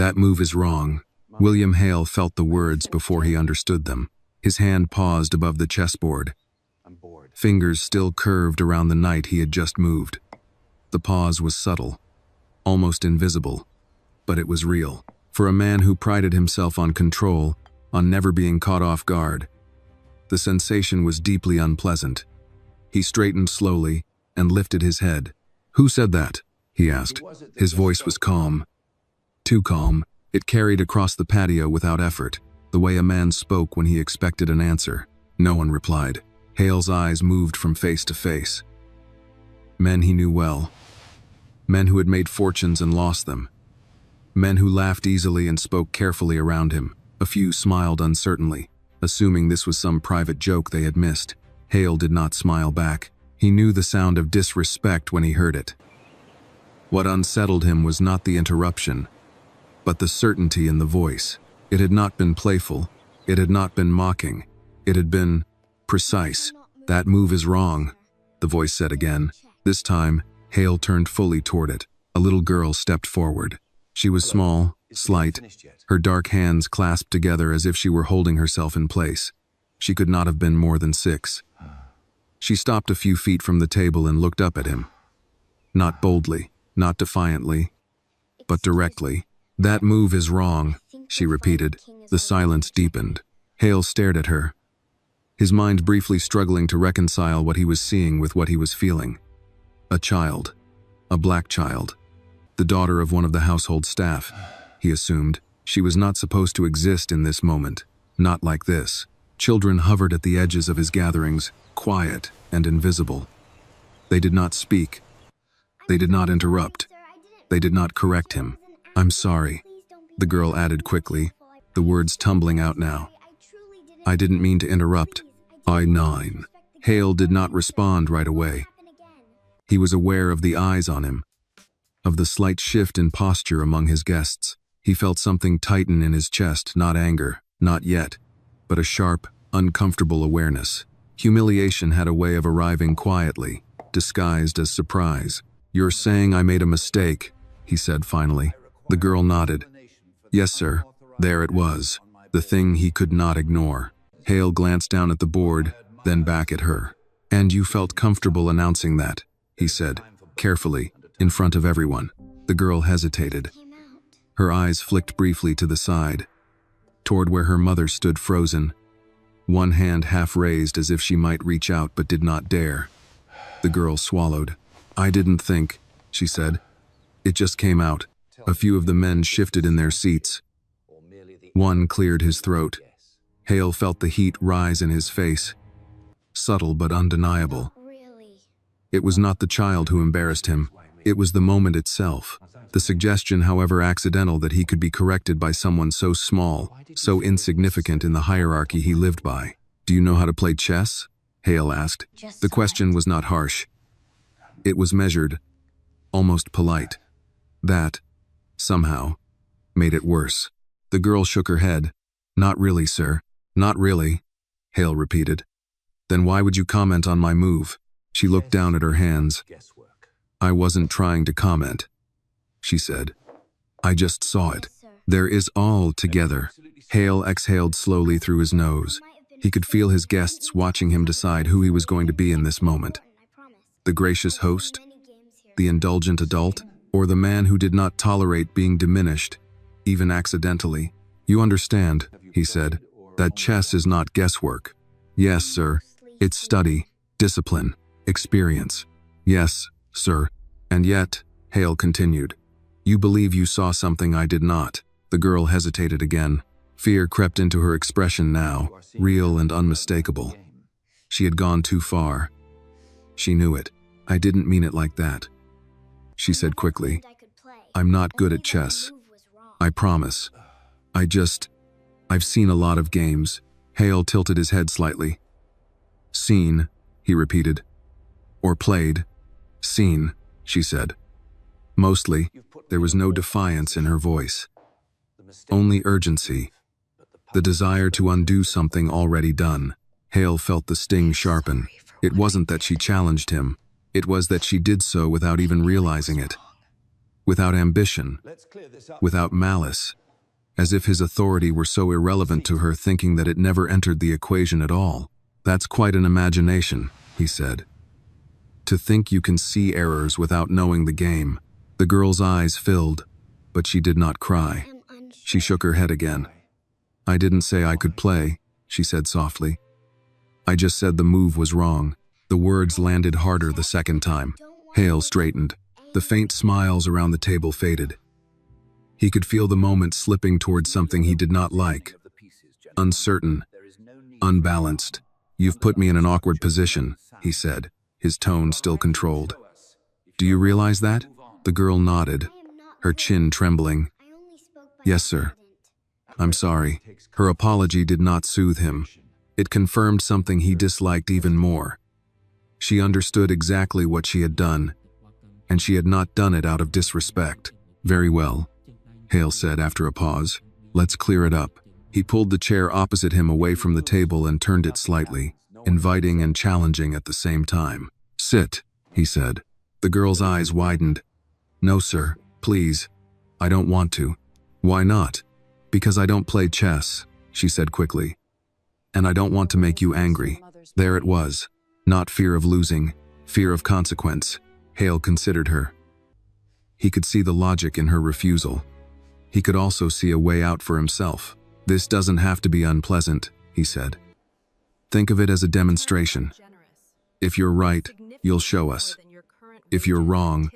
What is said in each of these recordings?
That move is wrong. William Hale felt the words before he understood them. His hand paused above the chessboard. Fingers still curved around the knight he had just moved. The pause was subtle, almost invisible, but it was real. For a man who prided himself on control, on never being caught off guard, the sensation was deeply unpleasant. He straightened slowly and lifted his head. "Who said that?" he asked. His voice was calm. Too calm, it carried across the patio without effort, the way a man spoke when he expected an answer. No one replied. Hale's eyes moved from face to face. Men he knew well. Men who had made fortunes and lost them. Men who laughed easily and spoke carefully around him. A few smiled uncertainly, assuming this was some private joke they had missed. Hale did not smile back. He knew the sound of disrespect when he heard it. What unsettled him was not the interruption, but the certainty in the voice. It had not been playful. It had not been mocking. It had been precise. "That move is wrong," the voice said again. This time, Hale turned fully toward it. A little girl stepped forward. She was small, slight, her dark hands clasped together as if she were holding herself in place. She could not have been more than 6. She stopped a few feet from the table and looked up at him. Not boldly, not defiantly, but directly. "That move is wrong," she repeated. The silence deepened. Hale stared at her, his mind briefly struggling to reconcile what he was seeing with what he was feeling. A child. A black child. The daughter of one of the household staff, he assumed. She was not supposed to exist in this moment. Not like this. Children hovered at the edges of his gatherings, quiet and invisible. They did not speak. They did not interrupt. They did not correct him. "I'm sorry," the girl added quickly, the words tumbling out now. "I didn't mean to interrupt." I-9. Hale did not respond right away. He was aware of the eyes on him, of the slight shift in posture among his guests. He felt something tighten in his chest, not anger, not yet, but a sharp, uncomfortable awareness. Humiliation had a way of arriving quietly, disguised as surprise. "You're saying I made a mistake," he said finally. The girl nodded. "Yes, sir." There it was, the thing he could not ignore. Hale glanced down at the board, then back at her. "And you felt comfortable announcing that," he said, carefully, in front of everyone. The girl hesitated. Her eyes flicked briefly to the side, toward where her mother stood frozen, one hand half raised as if she might reach out but did not dare. The girl swallowed. "I didn't think," she said. "It just came out." A few of the men shifted in their seats. One cleared his throat. Hale felt the heat rise in his face, subtle but undeniable. It was not the child who embarrassed him. It was the moment itself. The suggestion, however accidental, that he could be corrected by someone so small, so insignificant in the hierarchy he lived by. "Do you know how to play chess?" Hale asked. The question was not harsh. It was measured, almost polite. That, somehow, made it worse. The girl shook her head. "Not really, sir. Not really," Hale repeated. "Then why would you comment on my move?" She looked down at her hands. "I wasn't trying to comment," she said. "I just saw it. There is all together." Hale exhaled slowly through his nose. He could feel his guests watching him decide who he was going to be in this moment. The gracious host? The indulgent adult? Or the man who did not tolerate being diminished, even accidentally? "You understand," he said, "that chess is not guesswork." "Yes, sir. It's study, discipline, experience." "Yes, sir. And yet," Hale continued, "you believe you saw something I did not." The girl hesitated again. Fear crept into her expression now, real and unmistakable. She had gone too far. She knew it. "I didn't mean it like that," she said quickly. "I'm not good at chess. I promise. I've seen a lot of games." Hale tilted his head slightly. "Seen," he repeated. "Or played." "Seen," she said. Mostly, there was no defiance in her voice. Only urgency. The desire to undo something already done. Hale felt the sting sharpen. It wasn't that she challenged him. It was that she did so without even realizing it. without ambition, without malice, as if his authority were so irrelevant to her, thinking that it never entered the equation at all. "That's quite an imagination," he said. "To think you can see errors without knowing the game." The girl's eyes filled, but she did not cry. She shook her head again. "I didn't say I could play," she said softly. "I just said the move was wrong." The words landed harder the second time. Hale straightened. The faint smiles around the table faded. He could feel the moment slipping towards something he did not like. Uncertain, unbalanced. "You've put me in an awkward position," he said, his tone still controlled. "Do you realize that?" The girl nodded, her chin trembling. "Yes, sir. I'm sorry." Her apology did not soothe him. It confirmed something he disliked even more. She understood exactly what she had done, and she had not done it out of disrespect. "Very well," Hale said after a pause. "Let's clear it up." He pulled the chair opposite him away from the table and turned it slightly, inviting and challenging at the same time. "Sit," he said. The girl's eyes widened. "No, sir, please. I don't want to." "Why not?" "Because I don't play chess," she said quickly. "And I don't want to make you angry." There it was. Not fear of losing, fear of consequence. Hale considered her. He could see the logic in her refusal. He could also see a way out for himself. "This doesn't have to be unpleasant," he said. "Think of it as a demonstration. If you're right, you'll show us. If you're wrong,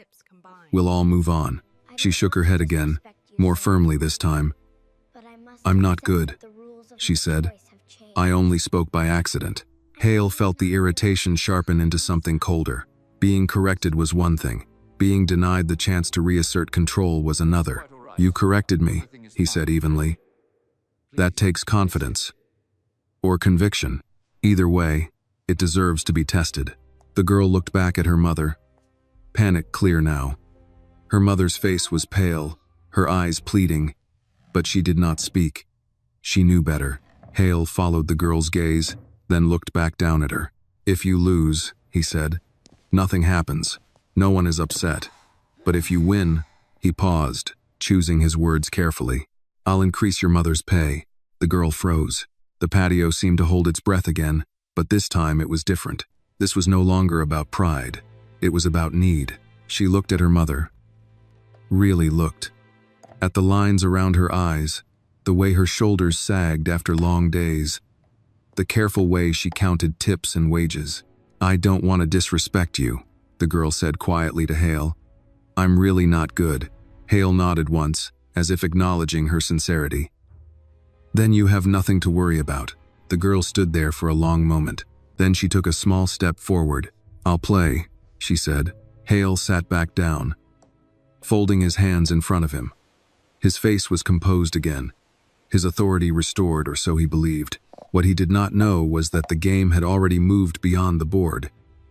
we'll all move on." She shook her head again, more firmly this time. "I'm not good," she said. "I only spoke by accident." Hale felt the irritation sharpen into something colder. Being corrected was one thing. Being denied the chance to reassert control was another. "You corrected me," he said evenly. "That takes confidence. Or conviction. Either way, it deserves to be tested." The girl looked back at her mother. Panic clear now. Her mother's face was pale, her eyes pleading, but she did not speak. She knew better. Hale followed the girl's gaze, then looked back down at her. "If you lose," he said, "nothing happens. No one is upset. But if you win," he paused, choosing his words carefully, "I'll increase your mother's pay." The girl froze. The patio seemed to hold its breath again, but this time it was different. This was no longer about pride. It was about need. She looked at her mother. Really looked. At the lines around her eyes, the way her shoulders sagged after long days, the careful way she counted tips and wages. "I don't want to disrespect you," the girl said quietly to Hale. "I'm really not good." Hale nodded once, as if acknowledging her sincerity. "Then you have nothing to worry about." The girl stood there for a long moment. Then she took a small step forward. "I'll play," she said. Hale sat back down, folding his hands in front of him. His face was composed again, his authority restored, or so he believed. What he did not know was that the game had already moved beyond the board,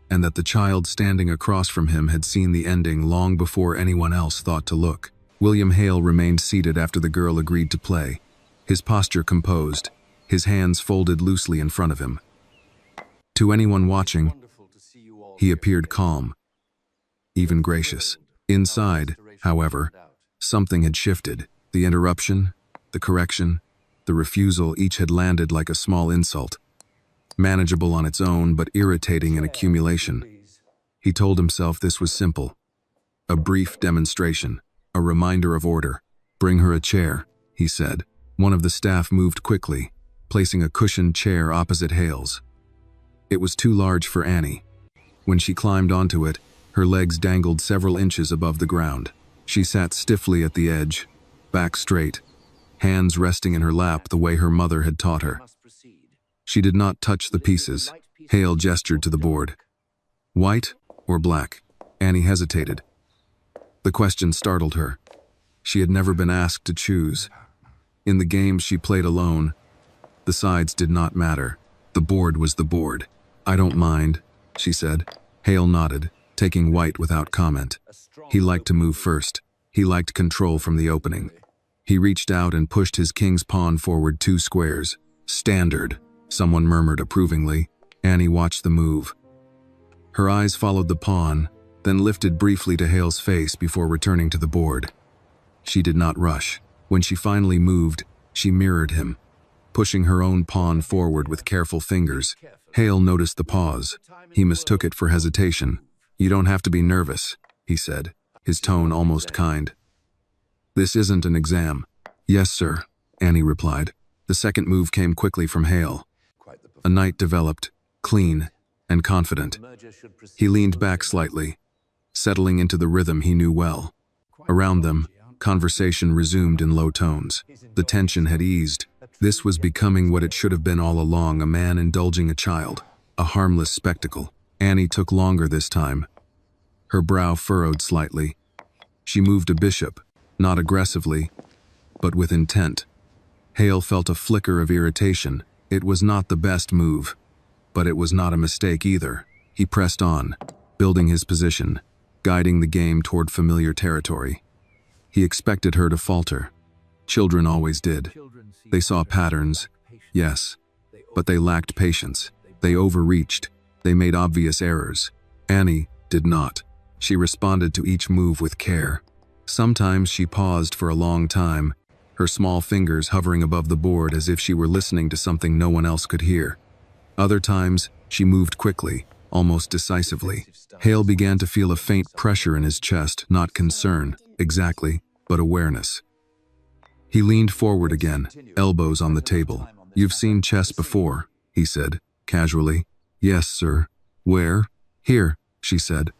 and that the child standing across from him had seen the ending long before anyone else thought to look. William Hale remained seated after the girl agreed to play, his posture composed, his hands folded loosely in front of him. To anyone watching, he appeared calm, even gracious. Inside, however, something had shifted. The interruption, the correction, the refusal, each had landed like a small insult, manageable on its own but irritating in accumulation. He told himself this was simple. A brief demonstration, a reminder of order. "Bring her a chair," he said. One of the staff moved quickly, placing a cushioned chair opposite Hale's. It was too large for Annie. When she climbed onto it, her legs dangled several inches above the ground. She sat stiffly at the edge, back straight, hands resting in her lap the way her mother had taught her. She did not touch the pieces. Hale gestured to the board. "White or black?" Annie hesitated. The question startled her. She had never been asked to choose. In the games she played alone, the sides did not matter. The board was the board. "I don't mind," she said. Hale nodded, taking white without comment. He liked to move first. He liked control from the opening. He reached out and pushed his king's pawn forward 2 squares. "Standard," someone murmured approvingly. Annie watched the move. Her eyes followed the pawn, then lifted briefly to Hale's face before returning to the board. She did not rush. When she finally moved, she mirrored him, pushing her own pawn forward with careful fingers. Hale noticed the pause. He mistook it for hesitation. "You don't have to be nervous," he said, his tone almost kind. "This isn't an exam." "Yes, sir," Annie replied. The second move came quickly from Hale. A knight developed, clean and confident. He leaned back slightly, settling into the rhythm he knew well. Around them, conversation resumed in low tones. The tension had eased. This was becoming what it should have been all along, a man indulging a child, a harmless spectacle. Annie took longer this time. Her brow furrowed slightly. She moved a bishop, not aggressively, but with intent. Hale felt a flicker of irritation. It was not the best move, but it was not a mistake either. He pressed on, building his position, guiding the game toward familiar territory. He expected her to falter. Children always did. They saw patterns, yes, but they lacked patience. They overreached. They made obvious errors. Annie did not. She responded to each move with care. Sometimes she paused for a long time, her small fingers hovering above the board as if she were listening to something no one else could hear. Other times, she moved quickly, almost decisively. Hale began to feel a faint pressure in his chest, not concern, exactly, but awareness. He leaned forward again, elbows on the table. "You've seen chess before," he said, casually. "Yes, sir." "Where?" "Here," she said.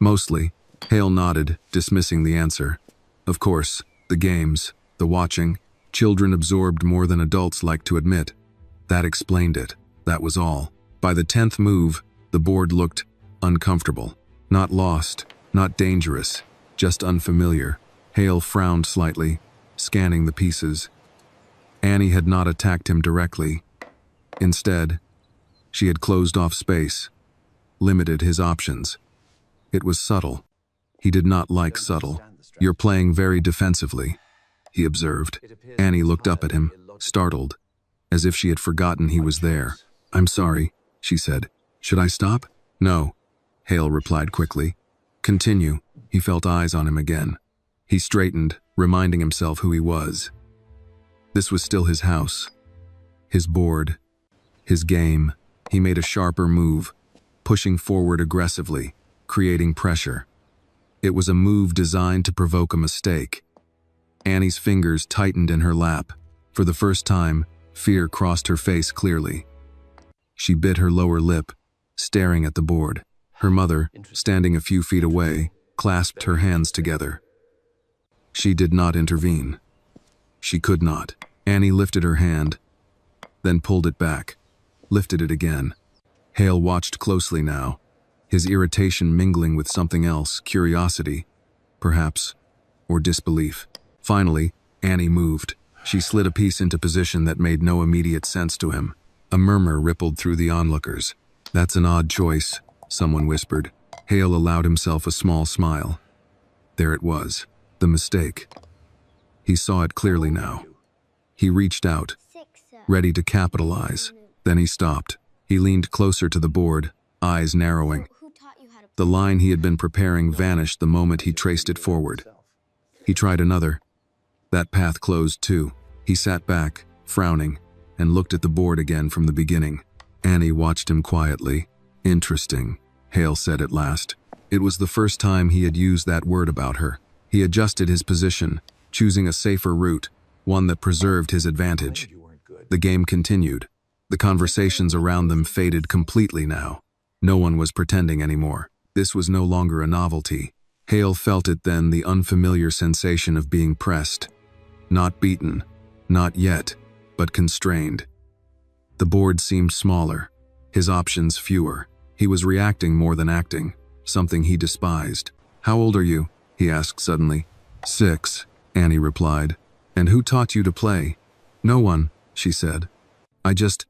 "Mostly." Hale nodded, dismissing the answer. Of course, the games, the watching, children absorbed more than adults like to admit. That explained it. That was all. By the 10th move, the board looked uncomfortable. Not lost, not dangerous, just unfamiliar. Hale frowned slightly, scanning the pieces. Annie had not attacked him directly. Instead, she had closed off space, limited his options. It was subtle. He did not like subtle. "You're playing very defensively," he observed. Annie looked up at him, startled, as if she had forgotten he was there. "I'm sorry," she said. "Should I stop?" "No," Hale replied quickly. "Continue." He felt eyes on him again. He straightened, reminding himself who he was. This was still his house, his board, his game. He made a sharper move, pushing forward aggressively, creating pressure. It was a move designed to provoke a mistake. Annie's fingers tightened in her lap. For the first time, fear crossed her face clearly. She bit her lower lip, staring at the board. Her mother, standing a few feet away, clasped her hands together. She did not intervene. She could not. Annie lifted her hand, then pulled it back, lifted it again. Hale watched closely now, his irritation mingling with something else, curiosity, perhaps, or disbelief. Finally, Annie moved. She slid a piece into position that made no immediate sense to him. A murmur rippled through the onlookers. "That's an odd choice," someone whispered. Hale allowed himself a small smile. There it was, the mistake. He saw it clearly now. He reached out, ready to capitalize. Then he stopped. He leaned closer to the board, eyes narrowing. The line he had been preparing vanished the moment he traced it forward. He tried another. That path closed too. He sat back, frowning, and looked at the board again from the beginning. Annie watched him quietly. "Interesting," Hale said at last. It was the first time he had used that word about her. He adjusted his position, choosing a safer route, one that preserved his advantage. The game continued. The conversations around them faded completely now. No one was pretending anymore. This was no longer a novelty. Hale felt it then, the unfamiliar sensation of being pressed. Not beaten, not yet, but constrained. The board seemed smaller, his options fewer. He was reacting more than acting, something he despised. "How old are you?" he asked suddenly. "6, Annie replied. "And who taught you to play?" "No one," she said. "I just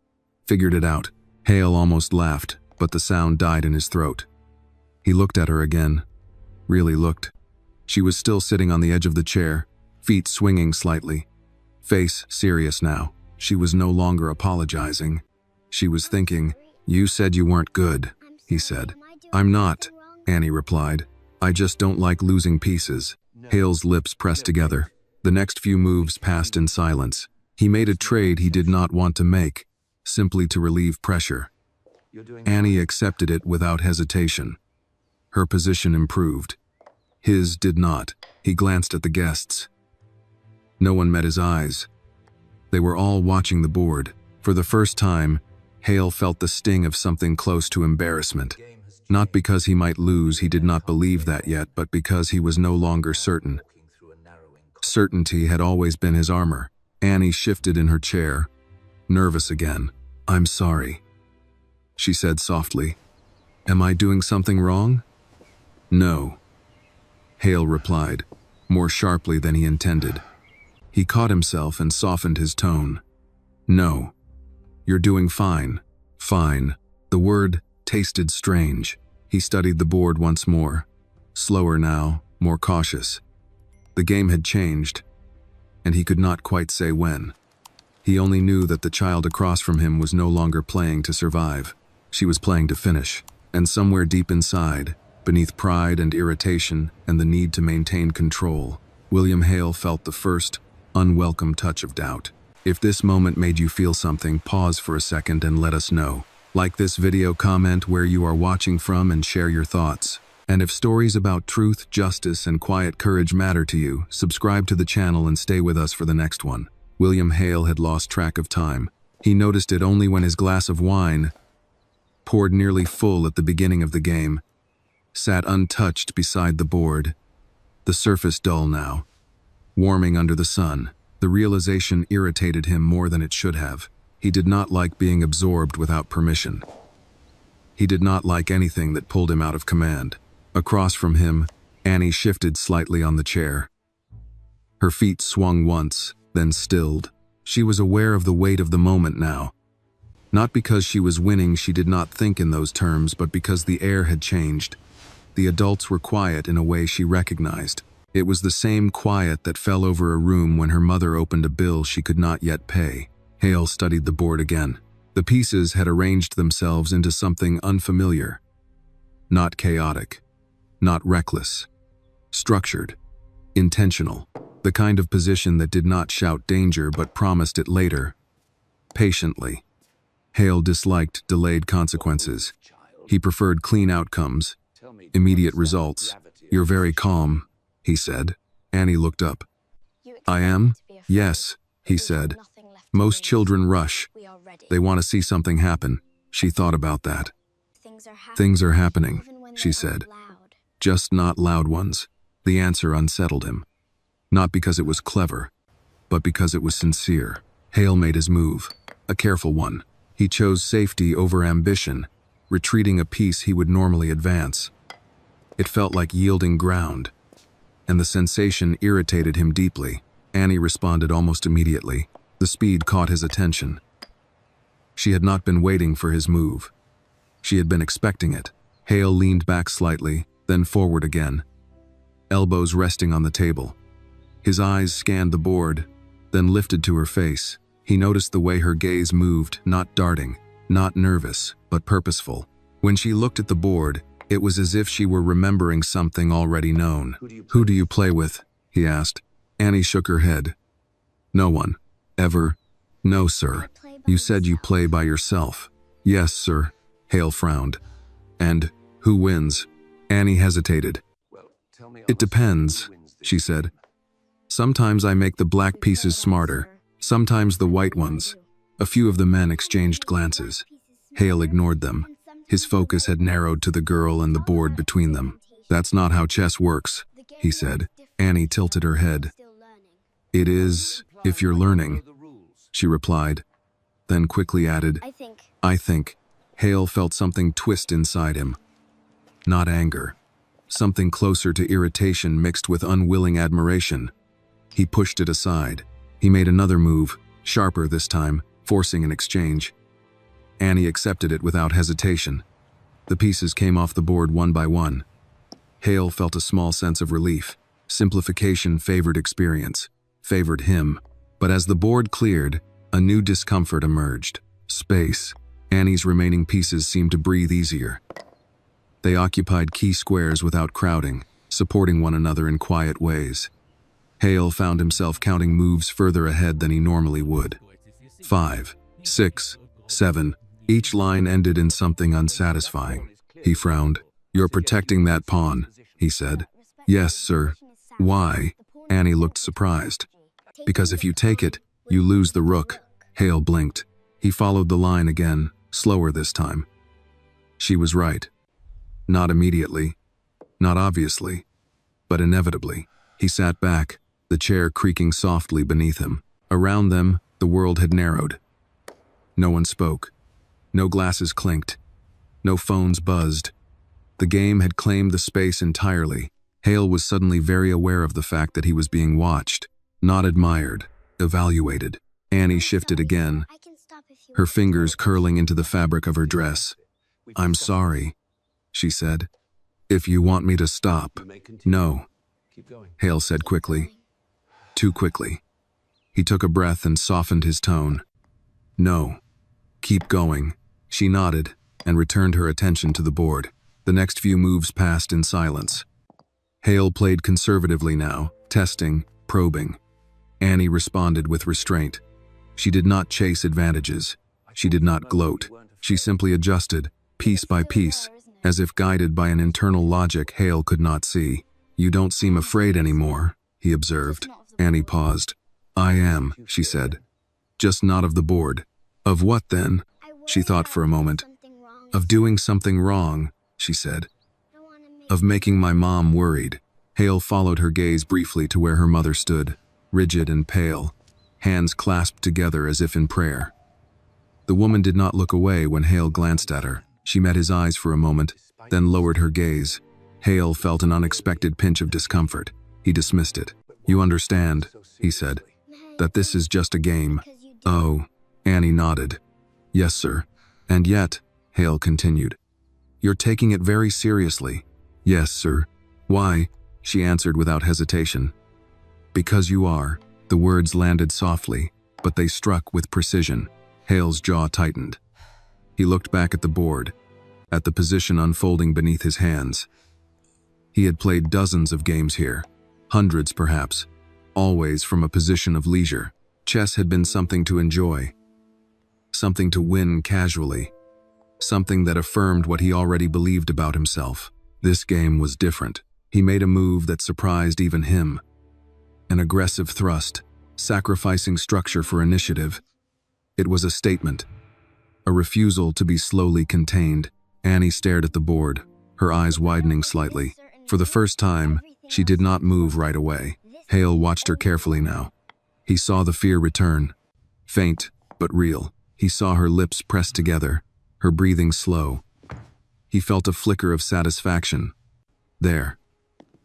figured it out." Hale almost laughed, but the sound died in his throat. He looked at her again, really looked. She was still sitting on the edge of the chair, feet swinging slightly, face serious now. She was no longer apologizing. She was thinking. "You said you weren't good," he said. "I'm not," Annie replied. I just don't like losing pieces. Hale's lips pressed together. The next few moves passed in silence. He made a trade he did not want to make, simply to relieve pressure. Annie accepted it without hesitation. Her position improved. His did not. He glanced at the guests. No one met his eyes. They were all watching the board. For the first time, Hale felt the sting of something close to embarrassment. Not because he might lose, he did not believe that yet, but because he was no longer certain. Certainty had always been his armor. Annie shifted in her chair, nervous again. I'm sorry, she said softly. Am I doing something wrong? No, Hale replied, more sharply than he intended. He caught himself and softened his tone. No, you're doing fine. Fine. The word tasted strange. He studied the board once more. Slower now, more cautious. The game had changed, and he could not quite say when. He only knew that the child across from him was no longer playing to survive. She was playing to finish, and somewhere deep inside, beneath pride and irritation and the need to maintain control, William Hale felt the first, unwelcome touch of doubt. If this moment made you feel something, pause for a second and let us know. Like this video, comment where you are watching from, and share your thoughts. And if stories about truth, justice, and quiet courage matter to you, subscribe to the channel and stay with us for the next one. William Hale had lost track of time. He noticed it only when his glass of wine, poured nearly full at the beginning of the game, sat untouched beside the board, the surface dull now, warming under the sun. The realization irritated him more than it should have. He did not like being absorbed without permission. He did not like anything that pulled him out of command. Across from him, Annie shifted slightly on the chair. Her feet swung once, then stilled. She was aware of the weight of the moment now. Not because she was winning, she did not think in those terms, but because the air had changed. The adults were quiet in a way she recognized. It was the same quiet that fell over a room when her mother opened a bill she could not yet pay. Hale studied the board again. The pieces had arranged themselves into something unfamiliar. Not chaotic. Not reckless. Structured. Intentional. The kind of position that did not shout danger but promised it later. Patiently. Hale disliked delayed consequences. He preferred clean outcomes. Immediate results. You're very calm, he said. Annie looked up. I am? Yes, he said. Most children rush. They want to see something happen. She thought about that. Things are happening, she said. Just not loud ones. The answer unsettled him. Not because it was clever, but because it was sincere. Hale made his move. A careful one. He chose safety over ambition, retreating a piece he would normally advance. It felt like yielding ground, and the sensation irritated him deeply. Annie responded almost immediately. The speed caught his attention. She had not been waiting for his move. She had been expecting it. Hale leaned back slightly, then forward again, elbows resting on the table. His eyes scanned the board, then lifted to her face. He noticed the way her gaze moved, not darting, not nervous, but purposeful. When she looked at the board, it was as if she were remembering something already known. Who do you play with? He asked. Annie shook her head. No one. Ever? No, sir. You said you play by yourself. Yes, sir. Hale frowned. And who wins? Annie hesitated. It depends, she said. Sometimes I make the black pieces smarter, sometimes the white ones. A few of the men exchanged glances. Hale ignored them. His focus had narrowed to the girl and the board between them. That's not how chess works, he said. Annie tilted her head. It is, if you're learning, she replied, then quickly added, I think. Hale felt something twist inside him. Not anger. Something closer to irritation mixed with unwilling admiration. He pushed it aside. He made another move, sharper this time, forcing an exchange. Annie accepted it without hesitation. The pieces came off the board one by one. Hale felt a small sense of relief. Simplification favored experience, favored him. But as the board cleared, a new discomfort emerged. Space. Annie's remaining pieces seemed to breathe easier. They occupied key squares without crowding, supporting one another in quiet ways. Hale found himself counting moves further ahead than he normally would. 5, 6, 7. Each line ended in something unsatisfying. He frowned. "You're protecting that pawn," he said. "Yes, sir." "Why?" Annie looked surprised. "Because if you take it, you lose the rook." Hale blinked. He followed the line again, slower this time. She was right. Not immediately, not obviously, but inevitably. He sat back, the chair creaking softly beneath him. Around them, the world had narrowed. No one spoke. No glasses clinked. No phones buzzed. The game had claimed the space entirely. Hale was suddenly very aware of the fact that he was being watched, not admired, evaluated. Annie shifted again, her fingers curling into the fabric of her dress. "I'm sorry," she said. "If you want me to stop." "No," Hale said quickly. Too quickly. He took a breath and softened his tone. "No. Keep going." She nodded and returned her attention to the board. The next few moves passed in silence. Hale played conservatively now, testing, probing. Annie responded with restraint. She did not chase advantages. She did not gloat. She simply adjusted, piece by piece, as if guided by an internal logic Hale could not see. "You don't seem afraid anymore," he observed. Annie paused. "I am," she said. "Just not of the board." "Of what then?" She thought for a moment. "Of doing something wrong," she said. "Of making my mom worried." Hale followed her gaze briefly to where her mother stood, rigid and pale, hands clasped together as if in prayer. The woman did not look away when Hale glanced at her. She met his eyes for a moment, then lowered her gaze. Hale felt an unexpected pinch of discomfort. He dismissed it. "You understand," he said, "that this is just a game." "Oh," Annie nodded. "Yes, sir." "And yet," Hale continued, "you're taking it very seriously." "Yes, sir." "Why?" she answered without hesitation. "Because you are." The words landed softly, but they struck with precision. Hale's jaw tightened. He looked back at the board, at the position unfolding beneath his hands. He had played dozens of games here, hundreds perhaps, always from a position of leisure. Chess had been something to enjoy, something to win casually, something that affirmed what he already believed about himself. This game was different. He made a move that surprised even him. An aggressive thrust, sacrificing structure for initiative. It was a statement, a refusal to be slowly contained. Annie stared at the board, her eyes widening slightly. For the first time, she did not move right away. Hale watched her carefully now. He saw the fear return, faint but real. He saw her lips pressed together, her breathing slow. He felt a flicker of satisfaction. There.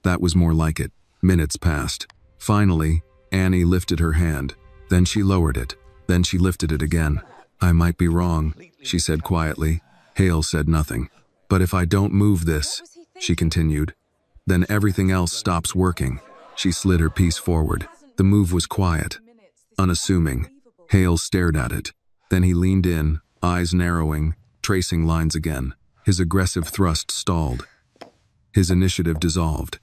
That was more like it. Minutes passed. Finally, Annie lifted her hand. Then she lowered it. Then she lifted it again. "I might be wrong," she said quietly. Hale said nothing. "But if I don't move this," she continued, "then everything else stops working." She slid her piece forward. The move was quiet, unassuming. Hale stared at it. Then he leaned in, eyes narrowing, tracing lines again. His aggressive thrust stalled. His initiative dissolved.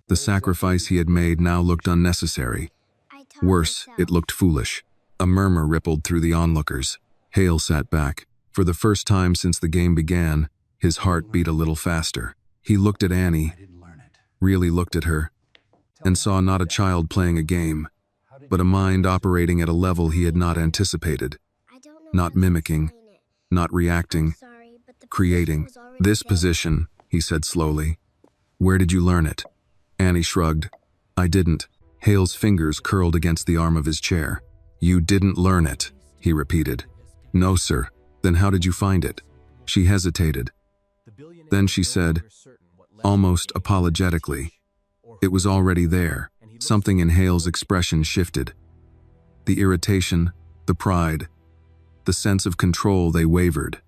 The sacrifice he had made now looked unnecessary. Worse, it looked foolish. A murmur rippled through the onlookers. Hale sat back. For the first time since the game began, his heart beat a little faster. He looked at Annie, really looked at her, and saw not a child playing a game, but a mind operating at a level he had not anticipated. Not mimicking, not reacting, creating. "This position," he said slowly. "Where did you learn it?" Annie shrugged. "I didn't." Hale's fingers curled against the arm of his chair. "You didn't learn it," he repeated. "No, sir." "Then how did you find it?" She hesitated. Then she said, almost apologetically, "It was already there." Something in Hale's expression shifted. The irritation, the pride, the sense of control, they wavered.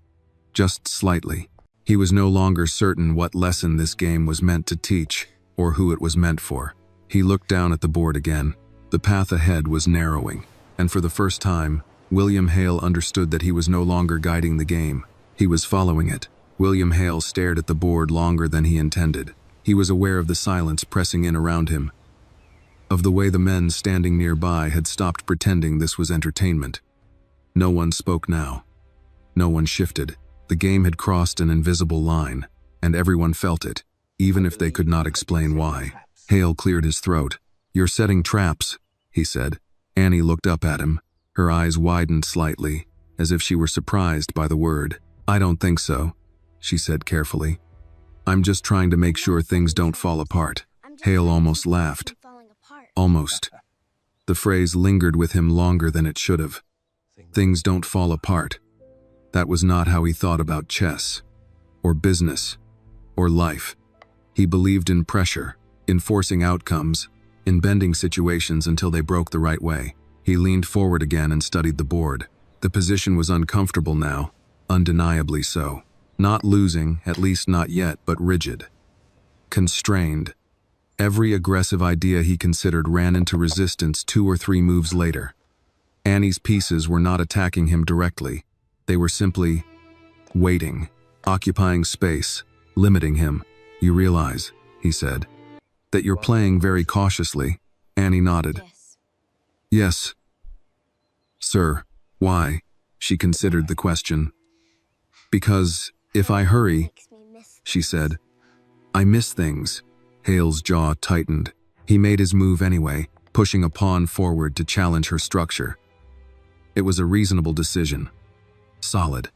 Just slightly. He was no longer certain what lesson this game was meant to teach, or who it was meant for. He looked down at the board again. The path ahead was narrowing, and for the first time, William Hale understood that he was no longer guiding the game. He was following it. William Hale stared at the board longer than he intended. He was aware of the silence pressing in around him, of the way the men standing nearby had stopped pretending this was entertainment. No one spoke now. No one shifted. The game had crossed an invisible line, and everyone felt it, even if they could not explain why. Hale cleared his throat. "You're setting traps," he said. Annie looked up at him. Her eyes widened slightly, as if she were surprised by the word. "I don't think so," she said carefully. "I'm just trying to make sure things don't fall apart." Hale almost laughed. Almost. The phrase lingered with him longer than it should have. Things don't fall apart. That was not how he thought about chess, or business, or life. He believed in pressure, in forcing outcomes, in bending situations until they broke the right way. He leaned forward again and studied the board. The position was uncomfortable now, undeniably so. Not losing, at least not yet, but rigid. Constrained. Every aggressive idea he considered ran into resistance 2 or 3 moves later. Annie's pieces were not attacking him directly. They were simply waiting, occupying space, limiting him. "You realize," he said, "that you're playing very cautiously." Annie nodded. "Yes, sir." "Why?" She considered the question. "Because if I hurry," she said, "I miss things." Hale's jaw tightened. He made his move anyway, pushing a pawn forward to challenge her structure. It was a reasonable decision. Solid.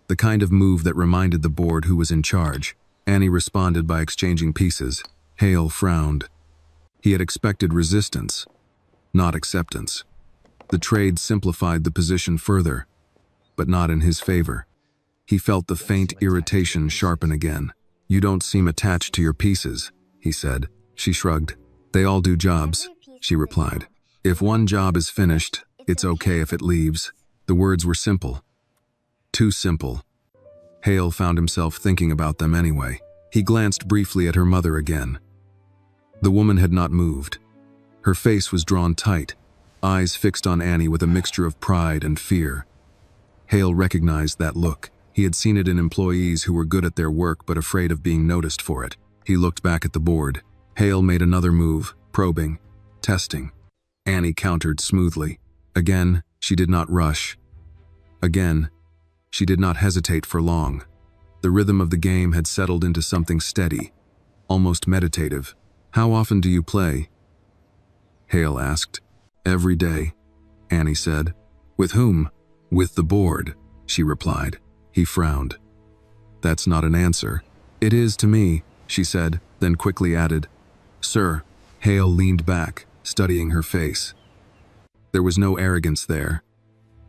The kind of move that reminded the board who was in charge. Annie responded by exchanging pieces. Hale frowned. He had expected resistance, not acceptance. The trade simplified the position further, but not in his favor. He felt the faint irritation sharpen again. "You don't seem attached to your pieces," he said. She shrugged. "They all do jobs," she replied. "If one job is finished, it's okay if it leaves." The words were simple. Too simple. Hale found himself thinking about them anyway. He glanced briefly at her mother again. The woman had not moved. Her face was drawn tight, eyes fixed on Annie with a mixture of pride and fear. Hale recognized that look. He had seen it in employees who were good at their work but afraid of being noticed for it. He looked back at the board. Hale made another move, probing, testing. Annie countered smoothly. Again, she did not rush. Again, she did not hesitate for long. The rhythm of the game had settled into something steady, almost meditative. "How often do you play?" Hale asked. "Every day," Annie said. "With whom?" "With the board," she replied. He frowned. "That's not an answer." "It is to me," she said, then quickly added, "Sir." Hale leaned back, studying her face. There was no arrogance there,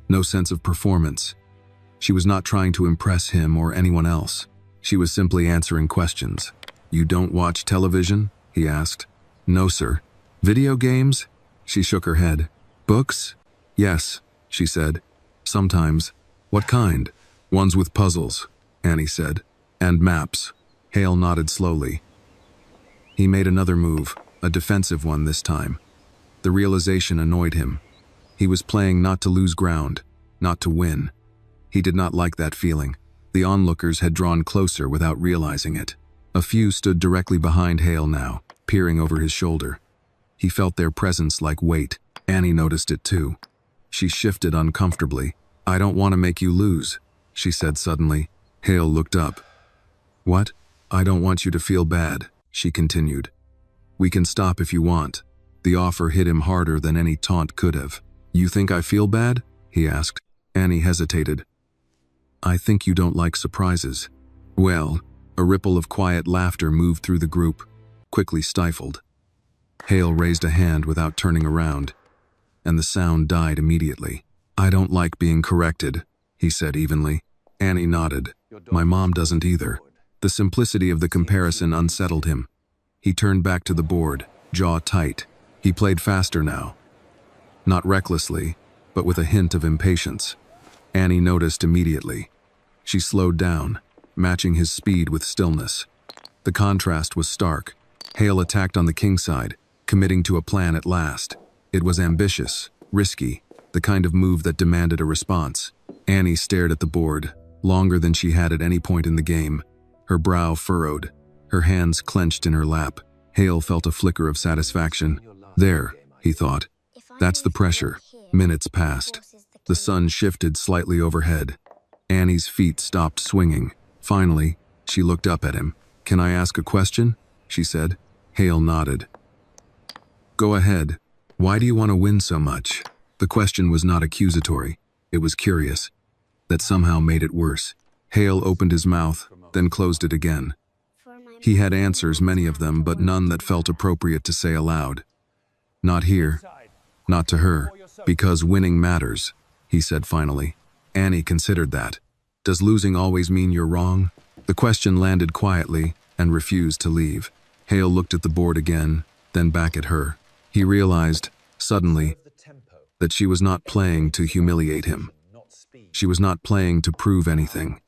no sense of performance. She was not trying to impress him or anyone else. She was simply answering questions. "You don't watch television?" he asked. "No, sir." "Video games?" She shook her head. "Books?" "Yes," she said. "Sometimes." "What kind?" "Ones with puzzles," Annie said. "And maps." Hale nodded slowly. He made another move, a defensive one this time. The realization annoyed him. He was playing not to lose ground, not to win. He did not like that feeling. The onlookers had drawn closer without realizing it. A few stood directly behind Hale now, peering over his shoulder. He felt their presence like weight. Annie noticed it too. She shifted uncomfortably. "I don't want to make you lose," she said suddenly. Hale looked up. "What?" "I don't want you to feel bad," she continued. "We can stop if you want." The offer hit him harder than any taunt could have. "You think I feel bad?" he asked. Annie hesitated. "I think you don't like surprises." "Well," a ripple of quiet laughter moved through the group, quickly stifled. Hale raised a hand without turning around, and the sound died immediately. "I don't like being corrected," he said evenly. Annie nodded. "My mom doesn't either." The simplicity of the comparison unsettled him. He turned back to the board, jaw tight. He played faster now. Not recklessly, but with a hint of impatience. Annie noticed immediately. She slowed down, matching his speed with stillness. The contrast was stark. Hale attacked on the king side, committing to a plan at last. It was ambitious, risky, the kind of move that demanded a response. Annie stared at the board, longer than she had at any point in the game. Her brow furrowed, her hands clenched in her lap. Hale felt a flicker of satisfaction. There, he thought. That's the pressure. Minutes passed. The sun shifted slightly overhead. Annie's feet stopped swinging. Finally, she looked up at him. "Can I ask a question?" she said. Hale nodded. "Go ahead. Why do you want to win so much?" The question was not accusatory. It was curious. That somehow made it worse. Hale opened his mouth, then closed it again. He had answers, many of them, but none that felt appropriate to say aloud. "Not here. Not to her. Because winning matters," he said finally. Annie considered that. "Does losing always mean you're wrong?" The question landed quietly and refused to leave. Hale looked at the board again, then back at her. He realized, suddenly, that she was not playing to humiliate him. She was not playing to prove anything.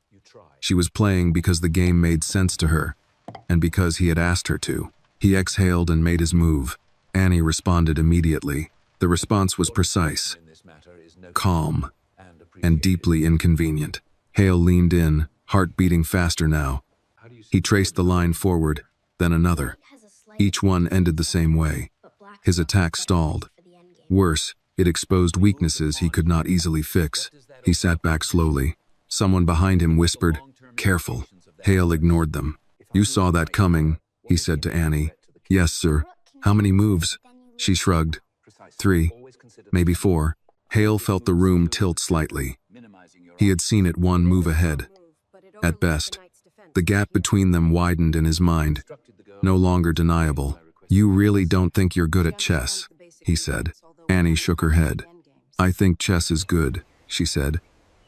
She was playing because the game made sense to her, and because he had asked her to. He exhaled and made his move. Annie responded immediately. The response was precise, calm, and deeply inconvenient. Hale leaned in, heart beating faster now. He traced the line forward, then another. Each one ended the same way. His attack stalled. Worse, it exposed weaknesses he could not easily fix. He sat back slowly. Someone behind him whispered, "Careful." Hale ignored them. "You saw that coming," he said to Annie. "Yes, sir." "How many moves?" She shrugged. 3, maybe 4. Hale felt the room tilt slightly. He had seen it one move ahead. At best, the gap between them widened in his mind, no longer deniable. "You really don't think you're good at chess," he said. Annie shook her head. "I think chess is good," she said.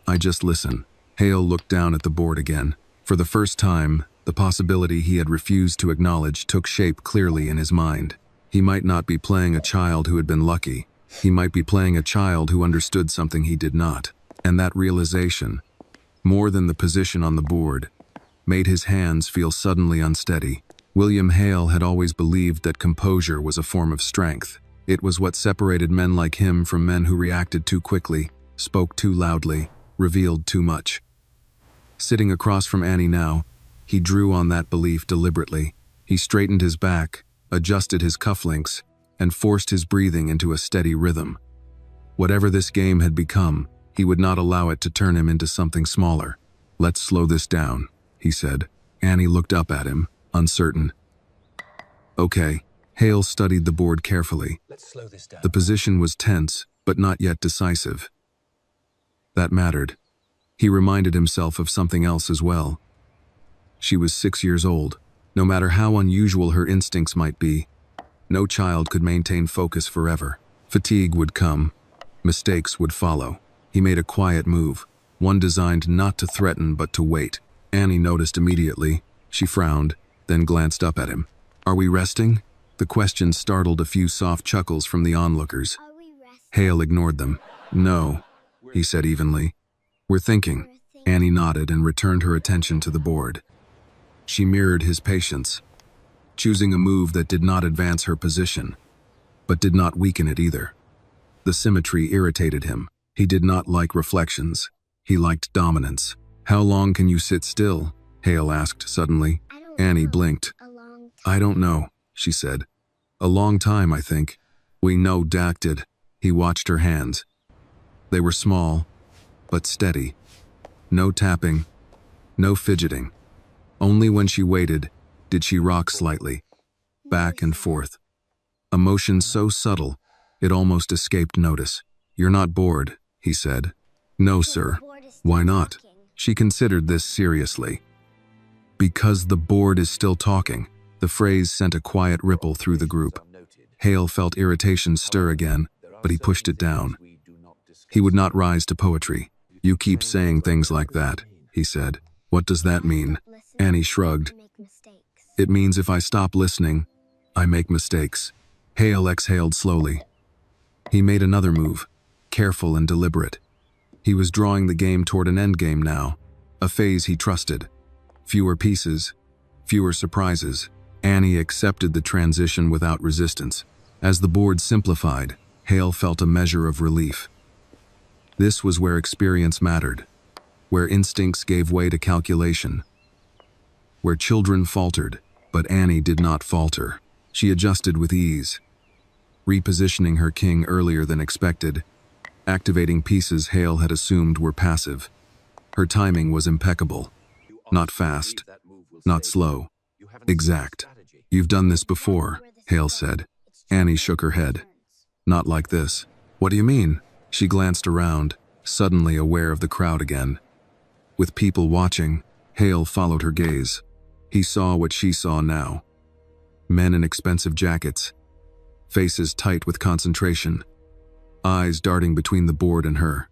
"I just listen." Hale looked down at the board again. For the first time, the possibility he had refused to acknowledge took shape clearly in his mind. He might not be playing a child who had been lucky. He might be playing a child who understood something he did not. And that realization, more than the position on the board, made his hands feel suddenly unsteady. William Hale had always believed that composure was a form of strength. It was what separated men like him from men who reacted too quickly, spoke too loudly, revealed too much. Sitting across from Annie now, he drew on that belief deliberately. He straightened his back, adjusted his cufflinks, and forced his breathing into a steady rhythm. Whatever this game had become, he would not allow it to turn him into something smaller. "Let's slow this down," he said. Annie looked up at him, uncertain. "Okay." Hale studied the board carefully. Let's slow this down. The position was tense, but not yet decisive. That mattered. He reminded himself of something else as well. She was 6 years old. No matter how unusual her instincts might be, no child could maintain focus forever. Fatigue would come. Mistakes would follow. He made a quiet move, one designed not to threaten but to wait. Annie noticed immediately. She frowned, then glanced up at him. "Are we resting?" The question startled a few soft chuckles from the onlookers. Hale ignored them. "No," he said evenly. "We're thinking." Annie nodded and returned her attention to the board. She mirrored his patience, choosing a move that did not advance her position, but did not weaken it either. The symmetry irritated him. He did not like reflections. He liked dominance. "How long can you sit still?" Hale asked suddenly. Annie blinked. "I don't know," she said. "A long time, I think." "We know Dak did." He watched her hands. They were small, but steady. No tapping, no fidgeting. Only when she waited did she rock slightly, back and forth. A motion so subtle, it almost escaped notice. "You're not bored," he said. "No, sir." "Why not?" She considered this seriously. "Because the board is still talking." The phrase sent a quiet ripple through the group. Hale felt irritation stir again, but he pushed it down. He would not rise to poetry. "You keep saying things like that," he said. "What does that mean?" Annie shrugged. "It means if I stop listening, I make mistakes." Hale exhaled slowly. He made another move, careful and deliberate. He was drawing the game toward an endgame now, a phase he trusted. Fewer pieces, fewer surprises. Annie accepted the transition without resistance. As the board simplified, Hale felt a measure of relief. This was where experience mattered. where instincts gave way to calculation, where children faltered, but Annie did not falter. She adjusted with ease, repositioning her king earlier than expected, activating pieces Hale had assumed were passive. Her timing was impeccable. Not fast, not slow, exact. You've done this before, Hale said. Annie shook her head. Not like this. What do you mean? She glanced around, suddenly aware of the crowd again. With people watching, Hale followed her gaze. He saw what she saw now. Men in expensive jackets, faces tight with concentration, eyes darting between the board and her.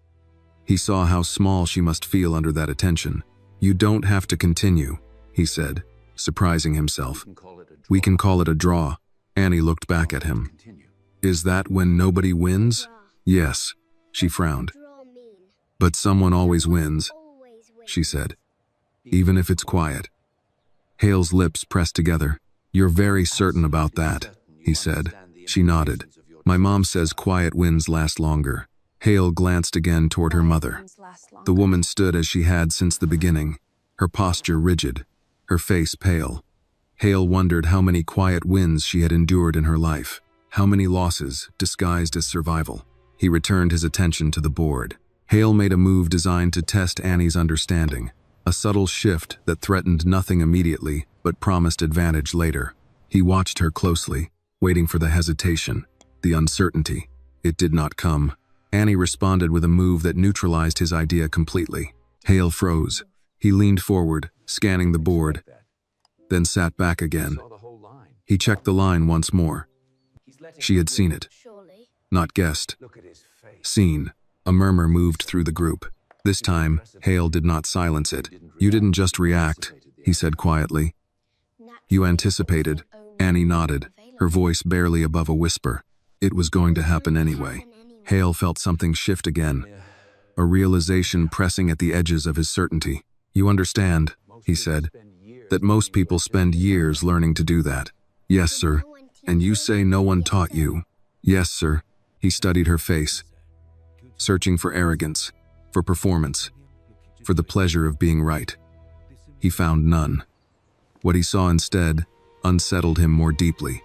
He saw how small she must feel under that attention. You don't have to continue, he said, surprising himself. We can call it a draw. Annie looked back at him. Is that when nobody wins? Yes, she frowned. But someone always wins, she said, even if it's quiet. Hale's lips pressed together. You're very certain about that, he said. She nodded. My mom says quiet wins last longer. Hale glanced again toward her mother. The woman stood as she had since the beginning, her posture rigid, her face pale. Hale wondered how many quiet wins she had endured in her life, how many losses disguised as survival. He returned his attention to the board. Hale made a move designed to test Annie's understanding, a subtle shift that threatened nothing immediately but promised advantage later. He watched her closely, waiting for the hesitation, the uncertainty. It did not come. Annie responded with a move that neutralized his idea completely. Hale froze. He leaned forward, scanning the board, then sat back again. He checked the line once more. She had seen it. Not guessed. Seen. A murmur moved through the group. This time, Hale did not silence it. You didn't just react, he said quietly. You anticipated. Annie nodded, her voice barely above a whisper. It was going to happen anyway. Hale felt something shift again, a realization pressing at the edges of his certainty. You understand, he said, that most people spend years learning to do that. Yes, sir. And you say no one taught you. Yes, sir. He studied her face, searching for arrogance, for performance, for the pleasure of being right. He found none. What he saw instead unsettled him more deeply.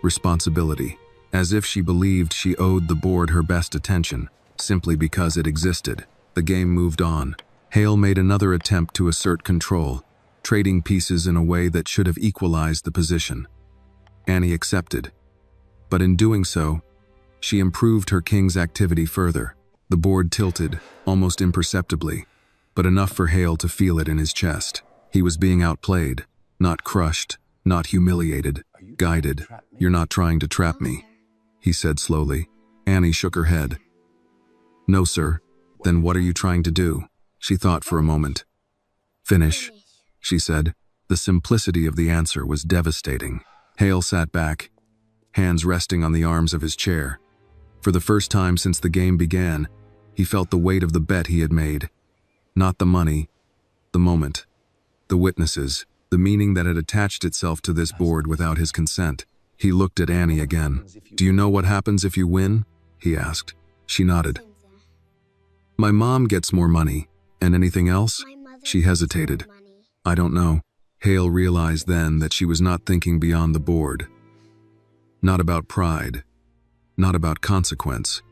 Responsibility, as if she believed she owed the board her best attention, simply because it existed. The game moved on. Hale made another attempt to assert control, trading pieces in a way that should have equalized the position. Annie accepted, but in doing so, she improved her king's activity further. The board tilted, almost imperceptibly, but enough for Hale to feel it in his chest. He was being outplayed, not crushed, not humiliated, guided. You're not trying to trap me, he said slowly. Annie shook her head. No, sir. Then what are you trying to do? She thought for a moment. Finish, she said. The simplicity of the answer was devastating. Hale sat back, hands resting on the arms of his chair. For the first time since the game began, he felt the weight of the bet he had made. Not the money, the moment, the witnesses, the meaning that had attached itself to this board without his consent. He looked at Annie again. Do you know what happens if you win? He asked. She nodded. My mom gets more money. And anything else? She hesitated. I don't know. Hale realized then that she was not thinking beyond the board. Not about pride. Not about consequence.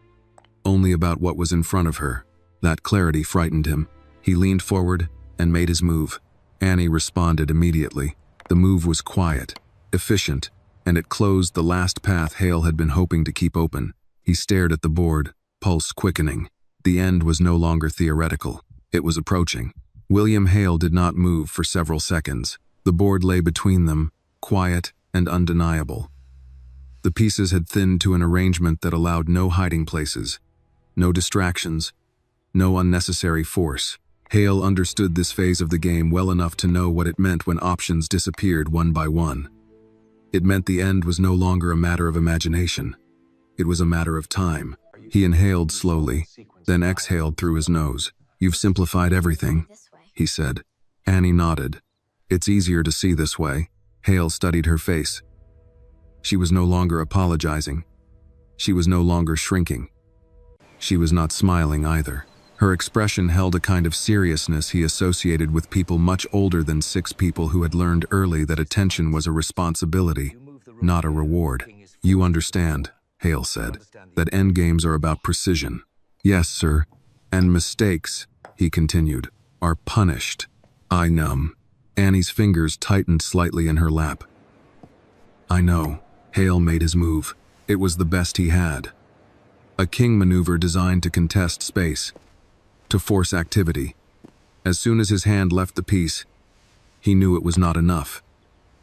Only about what was in front of her. That clarity frightened him. He leaned forward and made his move. Annie responded immediately. The move was quiet, efficient, and it closed the last path Hale had been hoping to keep open. He stared at the board, pulse quickening. The end was no longer theoretical. It was approaching. William Hale did not move for several seconds. The board lay between them, quiet and undeniable. The pieces had thinned to an arrangement that allowed no hiding places, no distractions, no unnecessary force. Hale understood this phase of the game well enough to know what it meant when options disappeared one by one. It meant the end was no longer a matter of imagination. It was a matter of time. He inhaled slowly, then exhaled through his nose. You've simplified everything, he said. Annie nodded. It's easier to see this way. Hale studied her face. She was no longer apologizing. She was no longer shrinking. She was not smiling either. Her expression held a kind of seriousness he associated with people much older than 6 people who had learned early that attention was a responsibility, not a reward. You understand, Hale said, that endgames are about precision. Yes, sir. And mistakes, he continued, are punished. I numb. Annie's fingers tightened slightly in her lap. I know. Hale made his move. It was the best he had. A king maneuver designed to contest space, to force activity. As soon as his hand left the piece, he knew it was not enough.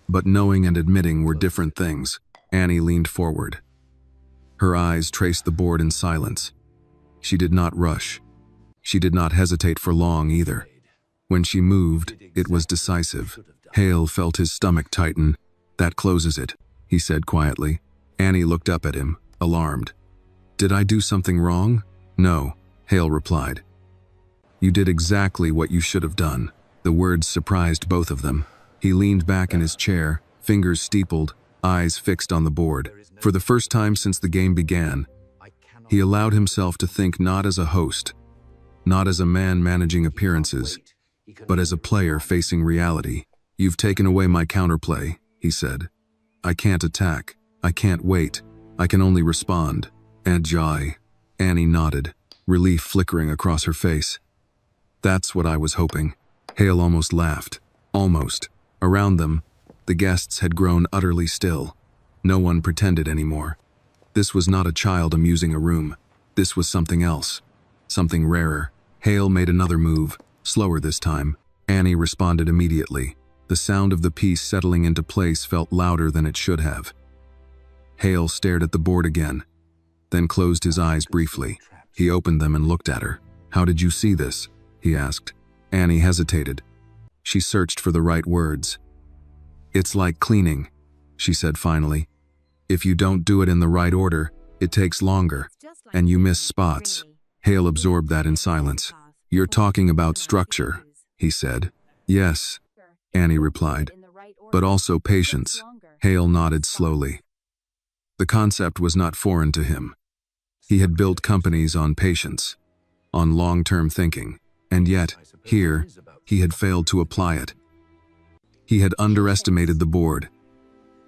But knowing and admitting were different things. Annie leaned forward. Her eyes traced the board in silence. She did not rush. She did not hesitate for long either. When she moved, it was decisive. Hale felt his stomach tighten. That closes it, he said quietly. Annie looked up at him, alarmed. Did I do something wrong? No, Hale replied. You did exactly what you should have done. The words surprised both of them. He leaned back in his chair, fingers steepled, eyes fixed on the board. For the first time since the game began, he allowed himself to think not as a host, not as a man managing appearances, but as a player facing reality. You've taken away my counterplay, he said. I can't attack. I can't wait. I can only respond. Ajay. Annie nodded, relief flickering across her face. That's what I was hoping. Hale almost laughed. Almost. Around them, the guests had grown utterly still. No one pretended anymore. This was not a child amusing a room. This was something else. Something rarer. Hale made another move, slower this time. Annie responded immediately. The sound of the piece settling into place felt louder than it should have. Hale stared at the board again, then closed his eyes briefly. He opened them and looked at her. How did you see this? He asked. Annie hesitated. She searched for the right words. It's like cleaning, she said finally. If you don't do it in the right order, it takes longer, and you miss spots. Hale absorbed that in silence. You're talking about structure, he said. Yes, Annie replied, but also patience. Hale nodded slowly. The concept was not foreign to him. He had built companies on patience, on long-term thinking, and yet, here, he had failed to apply it. He had underestimated the board.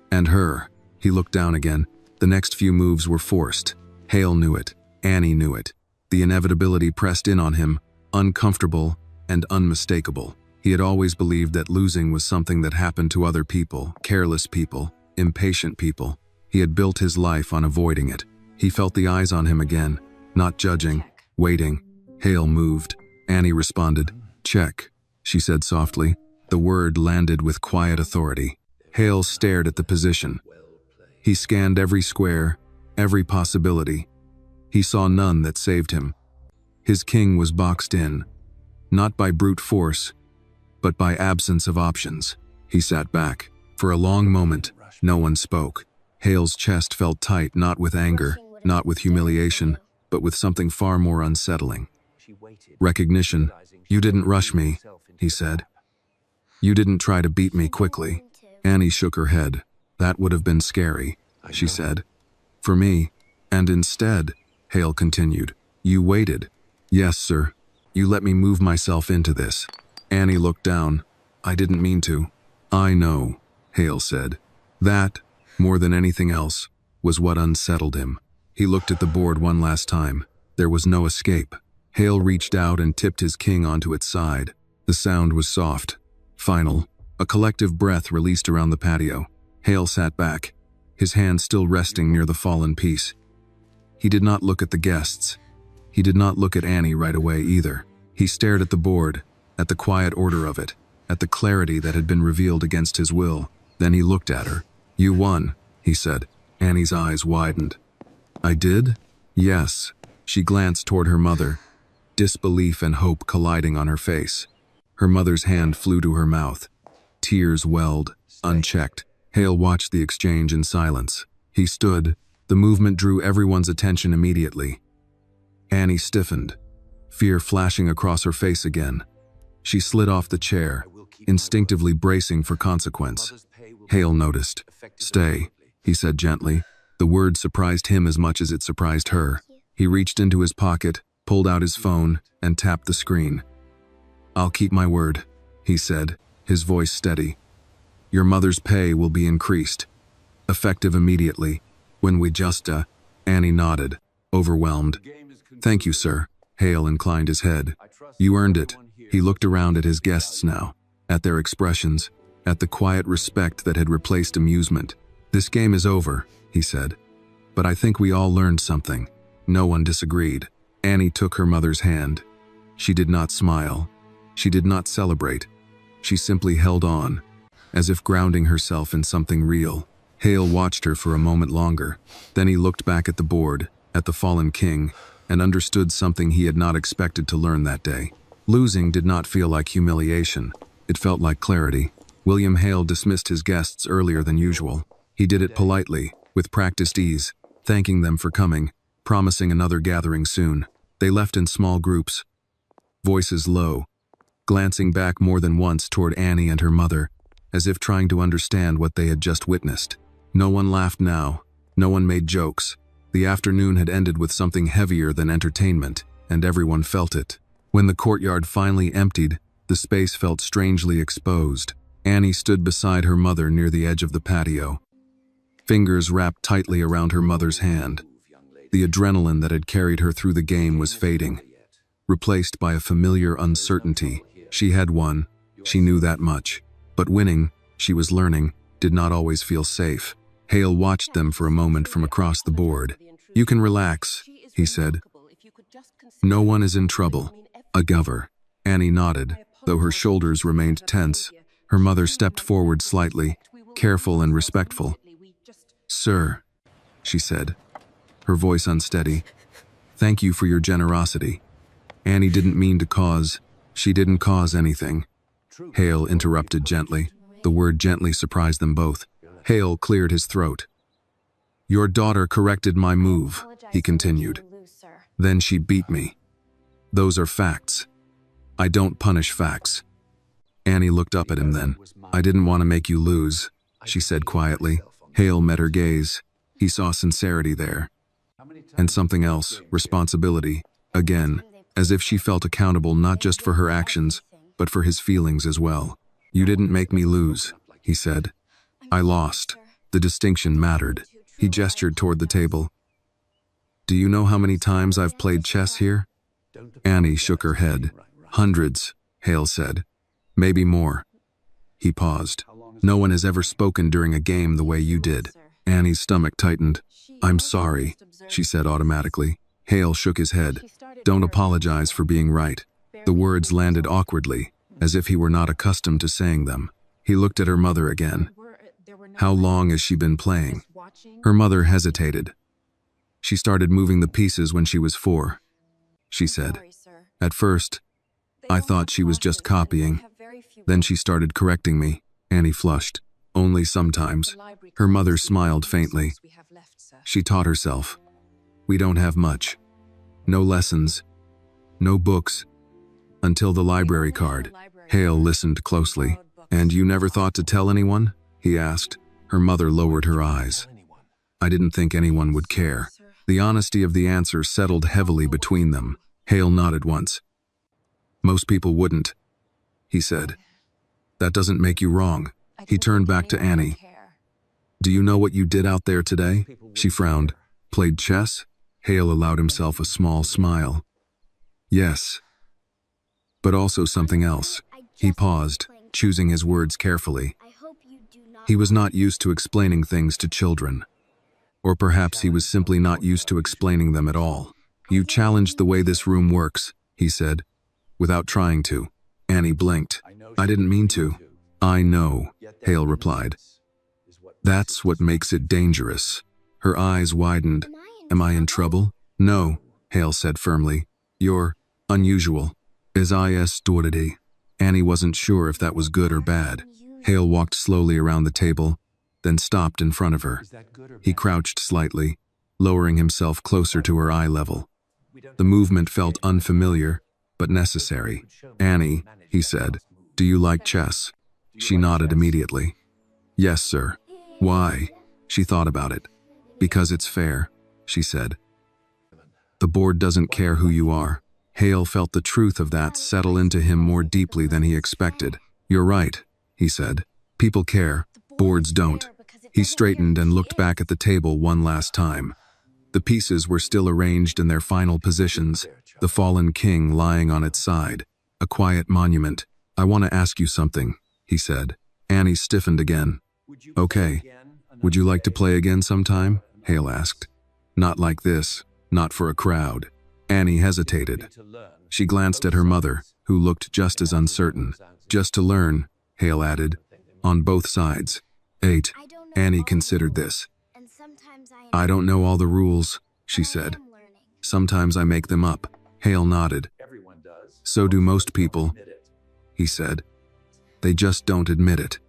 And her. He looked down again. The next few moves were forced. Hale knew it. Annie knew it. The inevitability pressed in on him, uncomfortable and unmistakable. He had always believed that losing was something that happened to other people, careless people, impatient people. He had built his life on avoiding it. He felt the eyes on him again, not judging, waiting. Hale moved. Annie responded. Check, she said softly. The word landed with quiet authority. Hale stared at the position. He scanned every square, every possibility. He saw none that saved him. His king was boxed in, not by brute force, but by absence of options. He sat back. For a long moment, no one spoke. Hale's chest felt tight, not with anger, not with humiliation, but with something far more unsettling. Recognition. You didn't rush me, he said. You didn't try to beat me quickly. Annie shook her head. That would have been scary, she said. For me. And instead, Hale continued, you waited. Yes, sir. You let me move myself into this. Annie looked down. I didn't mean to. I know, Hale said. That, more than anything else, was what unsettled him. He looked at the board one last time. There was no escape. Hale reached out and tipped his king onto its side. The sound was soft, final. A collective breath released around the patio. Hale sat back, his hand still resting near the fallen piece. He did not look at the guests. He did not look at Annie right away either. He stared at the board, at the quiet order of it, at the clarity that had been revealed against his will. Then he looked at her. You won, he said. Annie's eyes widened. I did? Yes. She glanced toward her mother, disbelief and hope colliding on her face. Her mother's hand flew to her mouth. Tears welled, unchecked. Hale watched the exchange in silence. He stood. The movement drew everyone's attention immediately. Annie stiffened, fear flashing across her face again. She slid off the chair, instinctively bracing for consequence. Hale noticed. Stay, he said gently. The word surprised him as much as it surprised her. He reached into his pocket, pulled out his phone, and tapped the screen. "I'll keep my word," he said, his voice steady. "Your mother's pay will be increased, effective immediately, when we just, Annie nodded, overwhelmed. "Thank you, sir." Hale inclined his head. "You earned it." He looked around at his guests now, at their expressions, at the quiet respect that had replaced amusement. "This game is over," he said. "But I think we all learned something." No one disagreed. Annie took her mother's hand. She did not smile. She did not celebrate. She simply held on, as if grounding herself in something real. Hale watched her for a moment longer. Then he looked back at the board, at the fallen king, and understood something he had not expected to learn that day. Losing did not feel like humiliation. It felt like clarity. William Hale dismissed his guests earlier than usual. He did it politely, with practiced ease, thanking them for coming, promising another gathering soon. They left in small groups, voices low, glancing back more than once toward Annie and her mother, as if trying to understand what they had just witnessed. No one laughed now. No one made jokes. The afternoon had ended with something heavier than entertainment, and everyone felt it. When the courtyard finally emptied, the space felt strangely exposed. Annie stood beside her mother near the edge of the patio, fingers wrapped tightly around her mother's hand. The adrenaline that had carried her through the game was fading, replaced by a familiar uncertainty. She had won, she knew that much. But winning, she was learning, did not always feel safe. Hale watched them for a moment from across the board. "You can relax," he said. "No one is in trouble. A gover." Annie nodded, though her shoulders remained tense. Her mother stepped forward slightly, careful and respectful. "Sir," she said, her voice unsteady, "thank you for your generosity." Annie didn't mean to cause. She didn't cause anything. Hale interrupted gently. The word gently surprised them both. Hale cleared his throat. "Your daughter corrected my move," he continued. "Then she beat me. Those are facts. I don't punish facts." Annie looked up at him then. "I didn't want to make you lose," she said quietly. Hale met her gaze. He saw sincerity there. And something else, responsibility, again, as if she felt accountable not just for her actions, but for his feelings as well. "You didn't make me lose," he said. "I lost." The distinction mattered. He gestured toward the table. "Do you know how many times I've played chess here?" Annie shook her head. "Hundreds," Hale said. "Maybe more." He paused. "No one has ever spoken during a game the way you did." Annie's stomach tightened. "I'm sorry," she said automatically. Hale shook his head. "Don't apologize for being right." The words landed awkwardly, as if he were not accustomed to saying them. He looked at her mother again. "How long has she been playing?" Her mother hesitated. "She started moving the pieces when she was 4, she said. "At first, I thought she was just copying. Then she started correcting me." Annie flushed. "Only sometimes." Her mother smiled faintly. "She taught herself. We don't have much. No lessons. No books. Until the library card." Hale listened closely. "And you never thought to tell anyone?" he asked. Her mother lowered her eyes. "I didn't think anyone would care." The honesty of the answer settled heavily between them. Hale nodded once. "Most people wouldn't," he said. "That doesn't make you wrong." He turned back to Annie. "Do you know what you did out there today?" She frowned. "Played chess?" Hale allowed himself a small smile. "Yes. But also something else." He paused, choosing his words carefully. He was not used to explaining things to children. Or perhaps he was simply not used to explaining them at all. "You challenged the way this room works," he said, without trying to. Annie blinked. "I didn't mean to." "I know," Hale replied. "That's what makes it dangerous." Her eyes widened. "Am I in trouble?" "No," Hale said firmly. "You're unusual. Is. Annie wasn't sure if that was good or bad. Hale walked slowly around the table, then stopped in front of her. He crouched slightly, lowering himself closer to her eye level. The movement felt unfamiliar, but necessary. "Annie," he said, "do you like chess?" She nodded immediately. "Yes, sir." "Why?" She thought about it. "Because it's fair," she said. The board doesn't care who you are. Hale felt the truth of that settle into him more deeply than he expected. You're right, he said. People care. Boards don't. He straightened and looked back at the table one last time. The pieces were still arranged in their final positions, the fallen king lying on its side, a quiet monument. I want to ask you something, he said. Annie stiffened again. Okay. Would you like to play again sometime? Hale asked. Not like this, not for a crowd. Annie hesitated. She glanced at her mother, who looked just as uncertain. Just to learn, Hale added, on both sides. 8. Annie considered this. I don't know all the rules, she said. Sometimes I make them up. Hale nodded. So do most people, he said. They just don't admit it.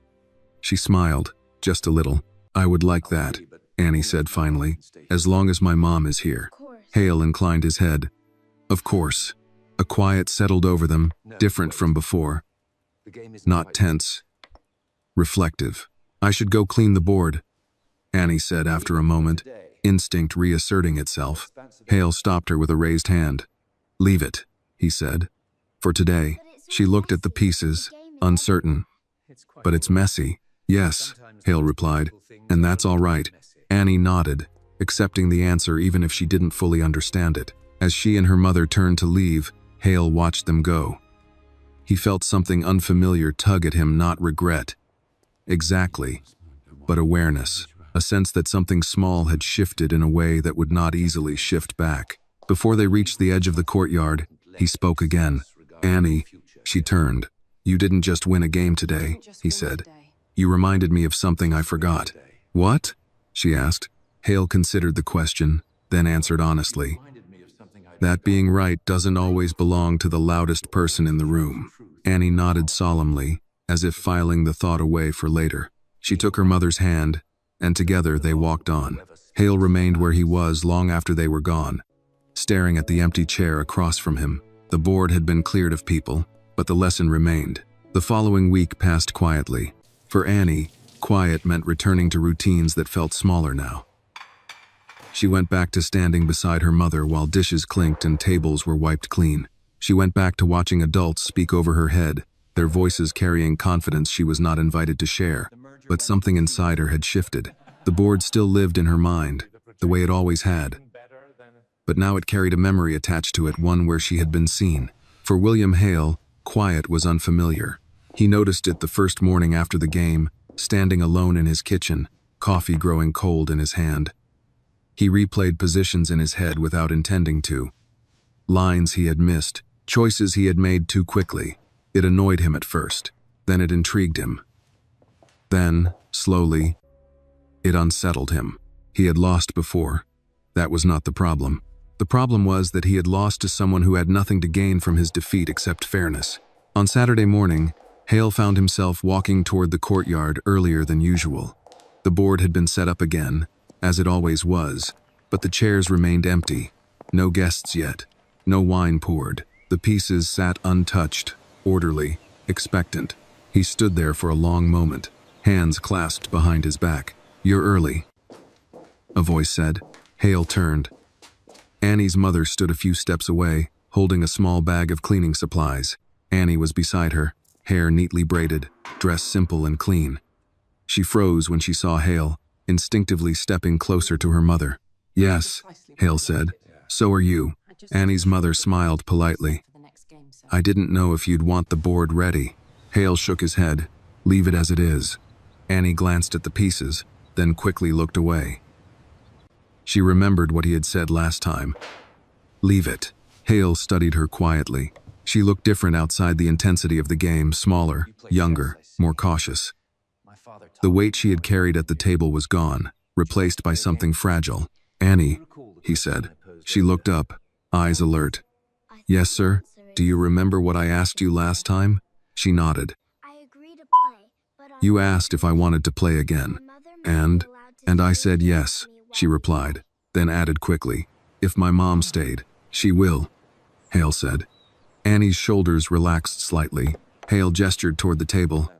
She smiled, just a little. I would like that, Annie said finally, as long as my mom is here. Hale inclined his head. Of course. A quiet settled over them, different from before. Not tense. Reflective. I should go clean the board, Annie said after a moment, instinct reasserting itself. Hale stopped her with a raised hand. Leave it, he said. For today. She looked at the pieces, uncertain. But it's messy. Yes, Hale replied, and that's all right. Annie nodded, accepting the answer even if she didn't fully understand it. As she and her mother turned to leave, Hale watched them go. He felt something unfamiliar tug at him, not regret. Exactly, but awareness, a sense that something small had shifted in a way that would not easily shift back. Before they reached the edge of the courtyard, he spoke again. Annie, she turned. You didn't just win a game today, he said. You reminded me of something I forgot. What? She asked. Hale considered the question, then answered honestly. That being right doesn't always belong to the loudest person in the room. Annie nodded solemnly, as if filing the thought away for later. She took her mother's hand, and together they walked on. Hale remained where he was long after they were gone, staring at the empty chair across from him. The board had been cleared of people, but the lesson remained. The following week passed quietly. For Annie, quiet meant returning to routines that felt smaller now. She went back to standing beside her mother while dishes clinked and tables were wiped clean. She went back to watching adults speak over her head, their voices carrying confidence she was not invited to share. But something inside her had shifted. The board still lived in her mind, the way it always had. But now it carried a memory attached to it, one where she had been seen. For William Hale, quiet was unfamiliar. He noticed it the first morning after the game, standing alone in his kitchen, coffee growing cold in his hand. He replayed positions in his head without intending to. Lines he had missed, choices he had made too quickly. It annoyed him at first, then it intrigued him. Then, slowly, it unsettled him. He had lost before. That was not the problem. The problem was that he had lost to someone who had nothing to gain from his defeat except fairness. On Saturday morning, Hale found himself walking toward the courtyard earlier than usual. The board had been set up again, as it always was, but the chairs remained empty. No guests yet. No wine poured. The pieces sat untouched, orderly, expectant. He stood there for a long moment, hands clasped behind his back. You're early, a voice said. Hale turned. Annie's mother stood a few steps away, holding a small bag of cleaning supplies. Annie was beside her, hair neatly braided, dress simple and clean. She froze when she saw Hale, instinctively stepping closer to her mother. Yes, Hale said. So are you. Annie's mother smiled politely. I didn't know if you'd want the board ready. Hale shook his head. Leave it as it is. Annie glanced at the pieces, then quickly looked away. She remembered what he had said last time. Leave it. Hale studied her quietly. She looked different outside the intensity of the game, smaller, younger, more cautious. The weight she had carried at the table was gone, replaced by something fragile. Annie, he said. She looked up, eyes alert. Yes, sir. Do you remember what I asked you last time? She nodded. You asked if I wanted to play again. And I said yes, she replied, then added quickly. If my mom stayed, she will, Hale said. Annie's shoulders relaxed slightly. Hale gestured toward the table.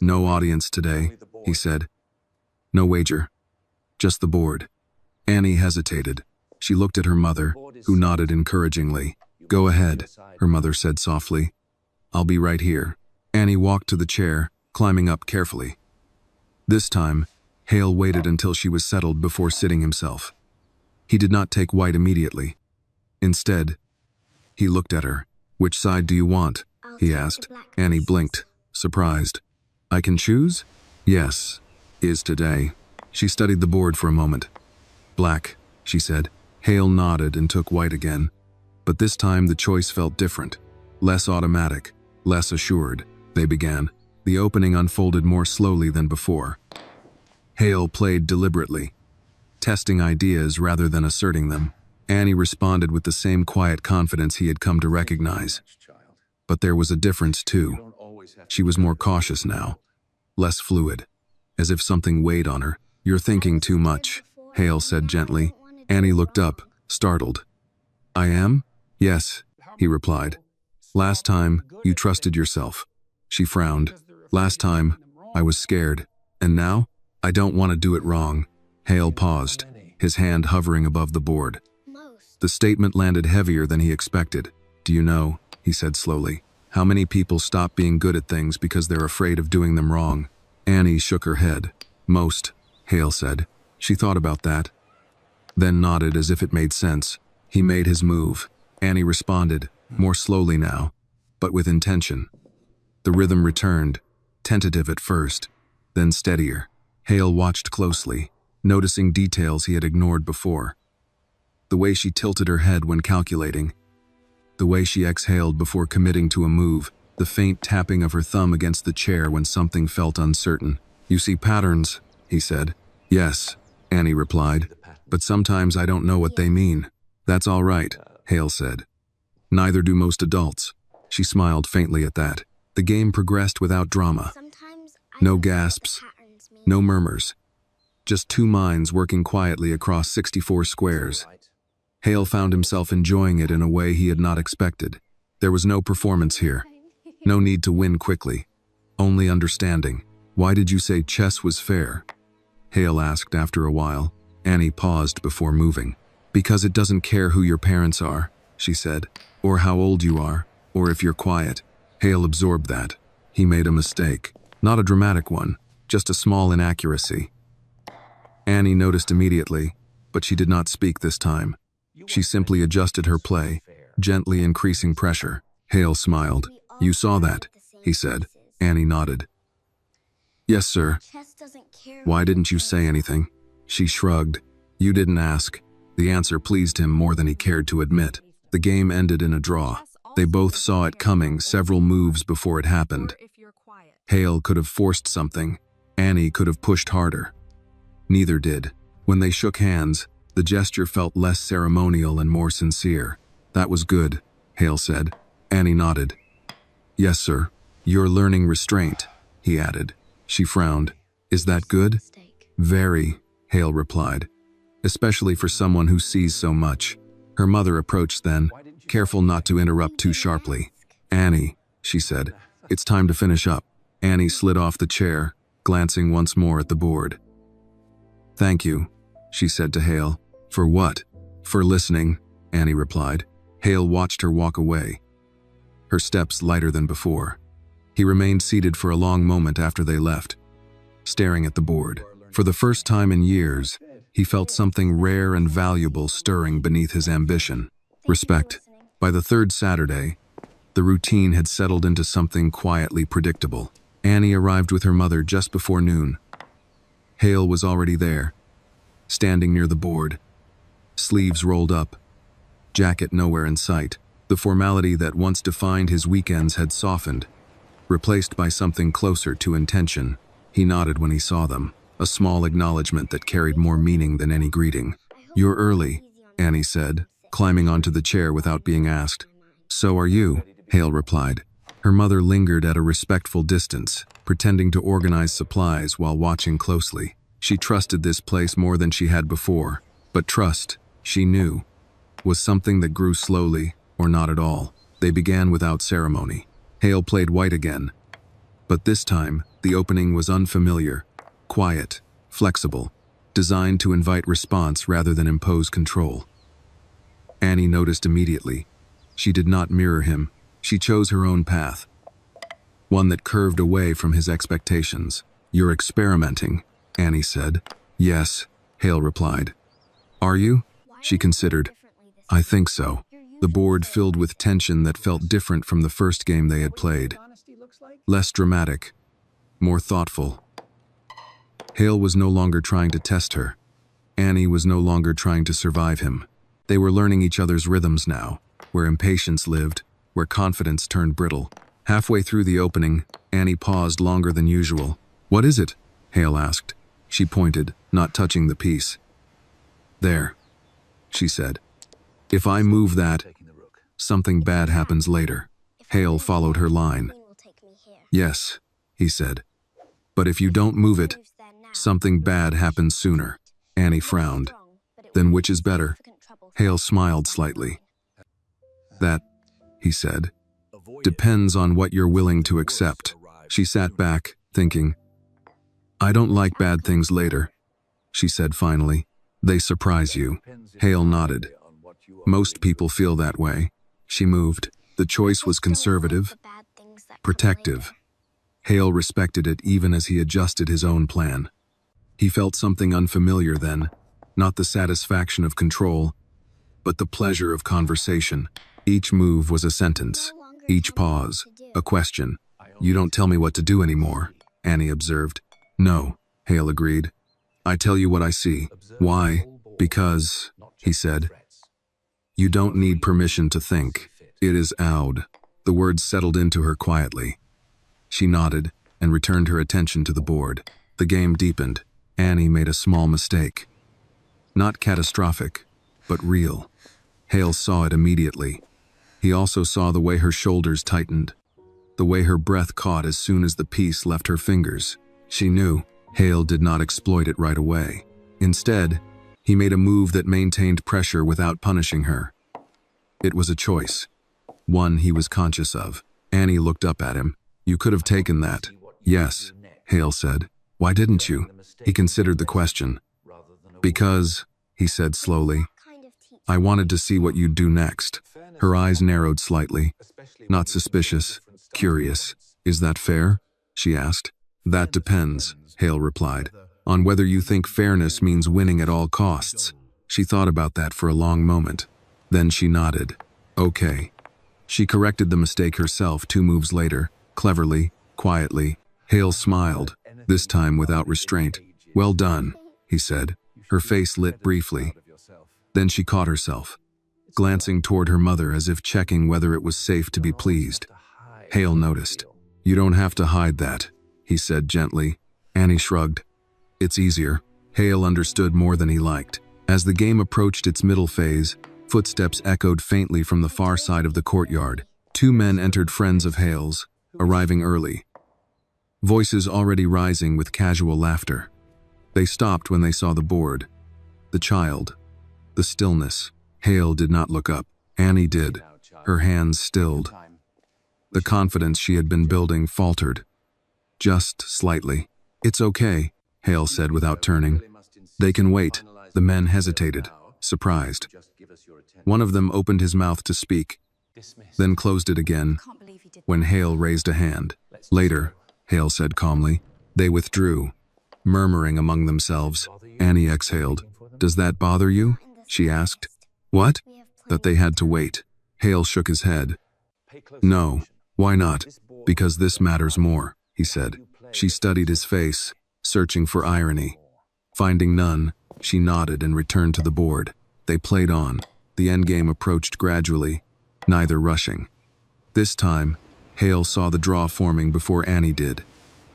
No audience today, he said. No wager. Just the board. Annie hesitated. She looked at her mother, who nodded encouragingly. "Go ahead," her mother said softly. "I'll be right here." Annie walked to the chair, climbing up carefully. This time, Hale waited until she was settled before sitting himself. He did not take White immediately. Instead, he looked at her. "Which side do you want?" he asked. Annie blinked, surprised. "I can choose?" "Yes, is today." She studied the board for a moment. "Black," she said. Hale nodded and took White again. But this time the choice felt different. Less automatic, less assured. They began. The opening unfolded more slowly than before. Hale played deliberately, testing ideas rather than asserting them. Annie responded with the same quiet confidence he had come to recognize. But there was a difference too. She was more cautious now, less fluid, as if something weighed on her. "You're thinking too much," Hale said gently. Annie looked up, startled. "I am?" "Yes," he replied. "Last time, you trusted yourself." She frowned. "Last time, I was scared. And now, I don't want to do it wrong." Hale paused, his hand hovering above the board. The statement landed heavier than he expected. "Do you know," he said slowly, "how many people stop being good at things because they're afraid of doing them wrong?" Annie shook her head. "Most," Hale said. She thought about that, then nodded as if it made sense. He made his move. Annie responded, more slowly now, but with intention. The rhythm returned, tentative at first, then steadier. Hale watched closely, noticing details he had ignored before. The way she tilted her head when calculating, the way she exhaled before committing to a move, the faint tapping of her thumb against the chair when something felt uncertain. "You see patterns," he said. "Yes," Annie replied, "but sometimes I don't know what they mean." "That's all right," Hale said. "Neither do most adults." She smiled faintly at that. The game progressed without drama. No gasps, no murmurs. Just two minds working quietly across 64 squares. Hale found himself enjoying it in a way he had not expected. There was no performance here. No need to win quickly. Only understanding. "Why did you say chess was fair?" Hale asked after a while. Annie paused before moving. "Because it doesn't care who your parents are," she said, "or how old you are, or if you're quiet." Hale absorbed that. He made a mistake. Not a dramatic one, just a small inaccuracy. Annie noticed immediately, but she did not speak this time. She simply adjusted her play, gently increasing pressure. Hale smiled. "You saw that," he said. Annie nodded. "Yes, sir." "Why didn't you say anything?" She shrugged. "You didn't ask." The answer pleased him more than he cared to admit. The game ended in a draw. They both saw it coming several moves before it happened. Hale could have forced something. Annie could have pushed harder. Neither did. When they shook hands, the gesture felt less ceremonial and more sincere. "That was good," Hale said. Annie nodded. "Yes, sir. You're learning restraint," he added. She frowned. "Is that good?" "Very," Hale replied. "Especially for someone who sees so much." Her mother approached then, careful not to interrupt too sharply. "Annie," she said, "it's time to finish up." Annie slid off the chair, glancing once more at the board. "Thank you," she said to Hale. "For what?" "For listening," Annie replied. Hale watched her walk away, her steps lighter than before. He remained seated for a long moment after they left, staring at the board. For the first time in years, he felt something rare and valuable stirring beneath his ambition. Respect. By the third Saturday, the routine had settled into something quietly predictable. Annie arrived with her mother just before noon. Hale was already there, standing near the board, sleeves rolled up, jacket nowhere in sight. The formality that once defined his weekends had softened, replaced by something closer to intention. He nodded when he saw them, a small acknowledgement that carried more meaning than any greeting. "You're early," Annie said, climbing onto the chair without being asked. "So are you," Hale replied. Her mother lingered at a respectful distance, pretending to organize supplies while watching closely. She trusted this place more than she had before, but trust, she knew, was something that grew slowly, or not at all. They began without ceremony. Hale played white again, but this time, the opening was unfamiliar, quiet, flexible, designed to invite response rather than impose control. Annie noticed immediately. She did not mirror him. She chose her own path, one that curved away from his expectations. "You're experimenting," Annie said. "Yes," Hale replied. "Are you?" She considered. "I think so." The board filled with tension that felt different from the first game they had played. Less dramatic, more thoughtful. Hale was no longer trying to test her. Annie was no longer trying to survive him. They were learning each other's rhythms now, where impatience lived, where confidence turned brittle. Halfway through the opening, Annie paused longer than usual. "What is it?" Hale asked. She pointed, not touching the piece. "There," she said. "If I move that, something bad happens later." Hale followed her line. "Yes," he said. "But if you don't move it, something bad happens sooner." Annie frowned. "Then which is better?" Hale smiled slightly. "That," he said, "depends on what you're willing to accept." She sat back, thinking. "I don't like bad things later," she said finally. "They surprise you." Hale nodded. "Most people feel that way." She moved. The choice was conservative, protective. Hale respected it even as he adjusted his own plan. He felt something unfamiliar then, not the satisfaction of control, but the pleasure of conversation. Each move was a sentence, each pause, a question. "You don't tell me what to do anymore," Annie observed. "No," Hale agreed. "I tell you what I see." "Why?" "Because," he said, "you don't need permission to think. It is out." The words settled into her quietly. She nodded and returned her attention to the board. The game deepened. Annie made a small mistake. Not catastrophic, but real. Hale saw it immediately. He also saw the way her shoulders tightened, the way her breath caught as soon as the piece left her fingers. She knew Hale did not exploit it right away. Instead, he made a move that maintained pressure without punishing her. It was a choice, one he was conscious of. Annie looked up at him. "You could have taken that." "Yes," Hale said. "Why didn't you?" He considered the question. "Because," he said slowly, "I wanted to see what you'd do next." Her eyes narrowed slightly. "Not suspicious, curious. Is that fair?" she asked. "That depends," Hale replied, "on whether you think fairness means winning at all costs." She thought about that for a long moment. Then she nodded. "Okay." She corrected the mistake herself 2 moves later, cleverly, quietly. Hale smiled, this time without restraint. "Well done," he said. Her face lit briefly. Then she caught herself, glancing toward her mother as if checking whether it was safe to be pleased. Hale noticed. "You don't have to hide that," he said gently. Annie shrugged. "It's easier." Hale understood more than he liked. As the game approached its middle phase, footsteps echoed faintly from the far side of the courtyard. 2 men entered, friends of Hale's, arriving early, voices already rising with casual laughter. They stopped when they saw the board, the child, the stillness. Hale did not look up. Annie did. Her hands stilled. The confidence she had been building faltered, just slightly. "It's okay," Hale said without turning. "They can wait." The men hesitated, surprised. One of them opened his mouth to speak, then closed it again when Hale raised a hand. "Later," Hale said calmly. They withdrew, murmuring among themselves. Annie exhaled. "Does that bother you?" she asked. "What?" "That they had to wait." Hale shook his head. "No. Why not?" "Because this matters more," he said. She studied his face, searching for irony. Finding none, she nodded and returned to the board. They played on. The endgame approached gradually, neither rushing. This time, Hale saw the draw forming before Annie did.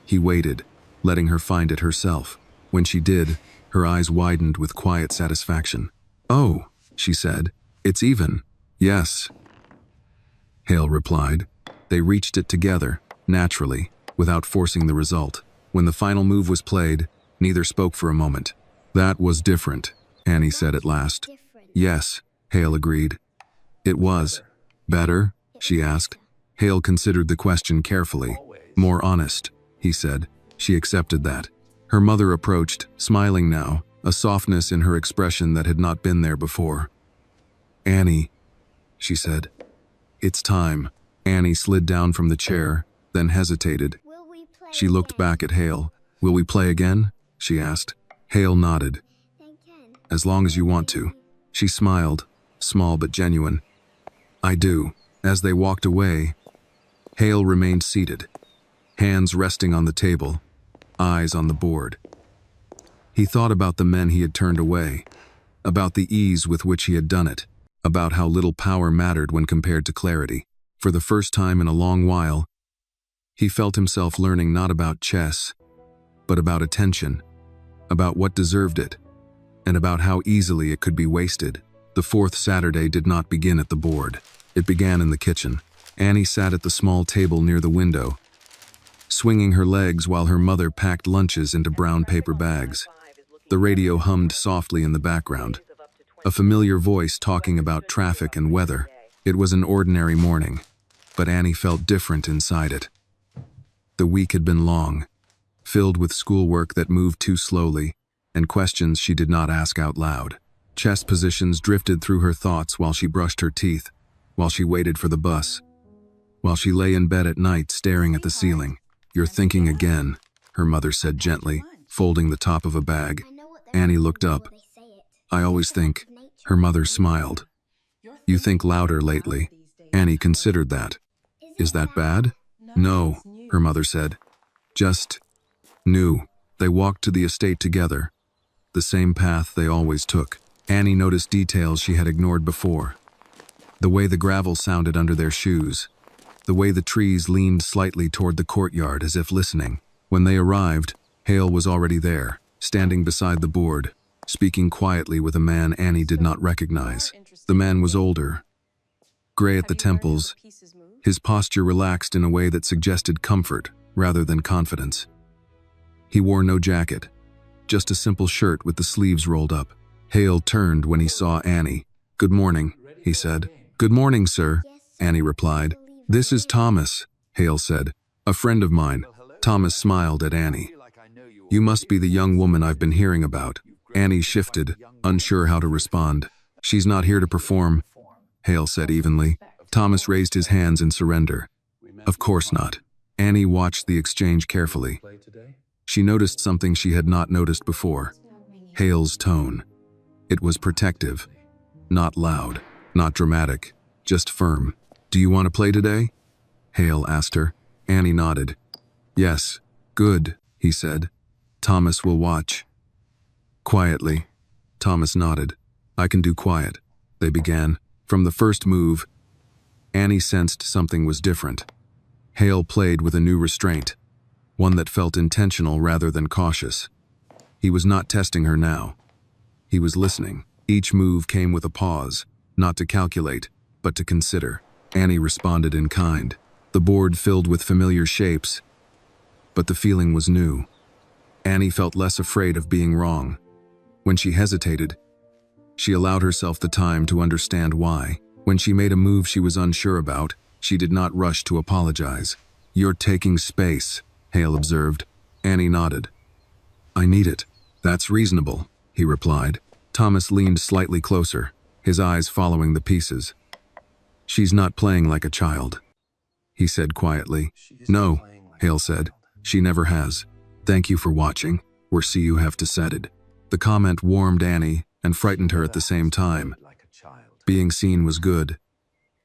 He waited, letting her find it herself. When she did, her eyes widened with quiet satisfaction. "Oh," she said, "it's even." "Yes," Hale replied. They reached it together, naturally, without forcing the result. When the final move was played, neither spoke for a moment. "That was different," Annie said at last. "Yes," Hale agreed. "It was. Better?" she asked. Hale considered the question carefully. "More honest," he said. She accepted that. Her mother approached, smiling now, a softness in her expression that had not been there before. "Annie," she said. "It's time." Annie slid down from the chair, then hesitated. She looked back at Hale. "Will we play again?" she asked. Hale nodded. "As long as you want to." She smiled, small but genuine. "I do." As they walked away, Hale remained seated, hands resting on the table, eyes on the board. He thought about the men he had turned away, about the ease with which he had done it, about how little power mattered when compared to clarity. For the first time in a long while, he felt himself learning not about chess, but about attention, about what deserved it, and about how easily it could be wasted. The fourth Saturday did not begin at the board. It began in the kitchen. Annie sat at the small table near the window, swinging her legs while her mother packed lunches into brown paper bags. The radio hummed softly in the background, a familiar voice talking about traffic and weather. It was an ordinary morning, but Annie felt different inside it. The week had been long, filled with schoolwork that moved too slowly, and questions she did not ask out loud. Chess positions drifted through her thoughts while she brushed her teeth, while she waited for the bus, while she lay in bed at night staring at the ceiling. "You're thinking again," her mother said gently, folding the top of a bag. Annie looked up. "I always think," her mother smiled. "You think louder lately." Annie considered that. "Is that bad?" "No," her mother said. "Just new." They walked to the estate together, the same path they always took. Annie noticed details she had ignored before. The way the gravel sounded under their shoes, the way the trees leaned slightly toward the courtyard as if listening. When they arrived, Hale was already there, standing beside the board, speaking quietly with a man Annie did not recognize. The man was older, gray at the temples, his posture relaxed in a way that suggested comfort rather than confidence. He wore no jacket, just a simple shirt with the sleeves rolled up. Hale turned when he saw Annie. "Good morning," he said. "Good morning, sir," Annie replied. "This is Thomas," Hale said. "A friend of mine." Thomas smiled at Annie. "You must be the young woman I've been hearing about." Annie shifted, unsure how to respond. "She's not here to perform," Hale said evenly. Thomas raised his hands in surrender. "Of course not." Annie watched the exchange carefully. She noticed something she had not noticed before. Hale's tone. It was protective, not loud, not dramatic, just firm. "Do you want to play today?" Hale asked her. Annie nodded. "Yes." "Good," he said. "Thomas will watch." Quietly, Thomas nodded. "I can do quiet." They began. From the first move, Annie sensed something was different. Hale played with a new restraint, one that felt intentional rather than cautious. He was not testing her now. He was listening. Each move came with a pause, not to calculate, but to consider. Annie responded in kind. The board filled with familiar shapes, but the feeling was new. Annie felt less afraid of being wrong. When she hesitated, she allowed herself the time to understand why. When she made a move she was unsure about, she did not rush to apologize. "You're taking space," Hale observed. Annie nodded. "I need it." "That's reasonable," he replied. Thomas leaned slightly closer, his eyes following the pieces. "She's not playing like a child," he said quietly. "No," Hale said. "She never has. Thank you for watching. We'll see you have decided." The comment warmed Annie and frightened her at the same time. Being seen was good.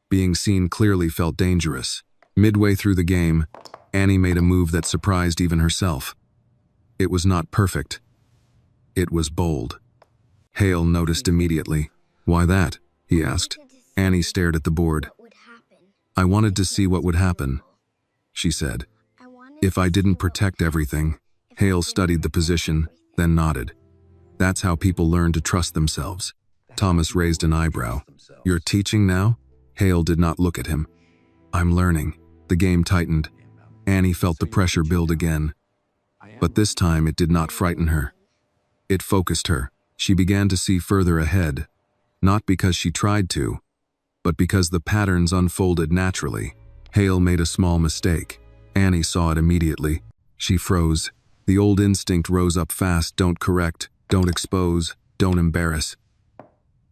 Being seen clearly felt dangerous. Midway through the game, Annie made a move that surprised even herself. It was not perfect. It was bold. Hale noticed immediately. "Why that?" he asked. Annie stared at the board. "I wanted to see what would happen," she said. "If I didn't protect everything." Hale studied the position, then nodded. "That's how people learn to trust themselves." Thomas raised an eyebrow. "You're teaching now?" Hale did not look at him. "I'm learning." The game tightened. Annie felt the pressure build again. But this time it did not frighten her. It focused her. She began to see further ahead, not because she tried to, but because the patterns unfolded naturally. Hale made a small mistake. Annie saw it immediately. She froze. The old instinct rose up fast. Don't correct, don't expose, don't embarrass.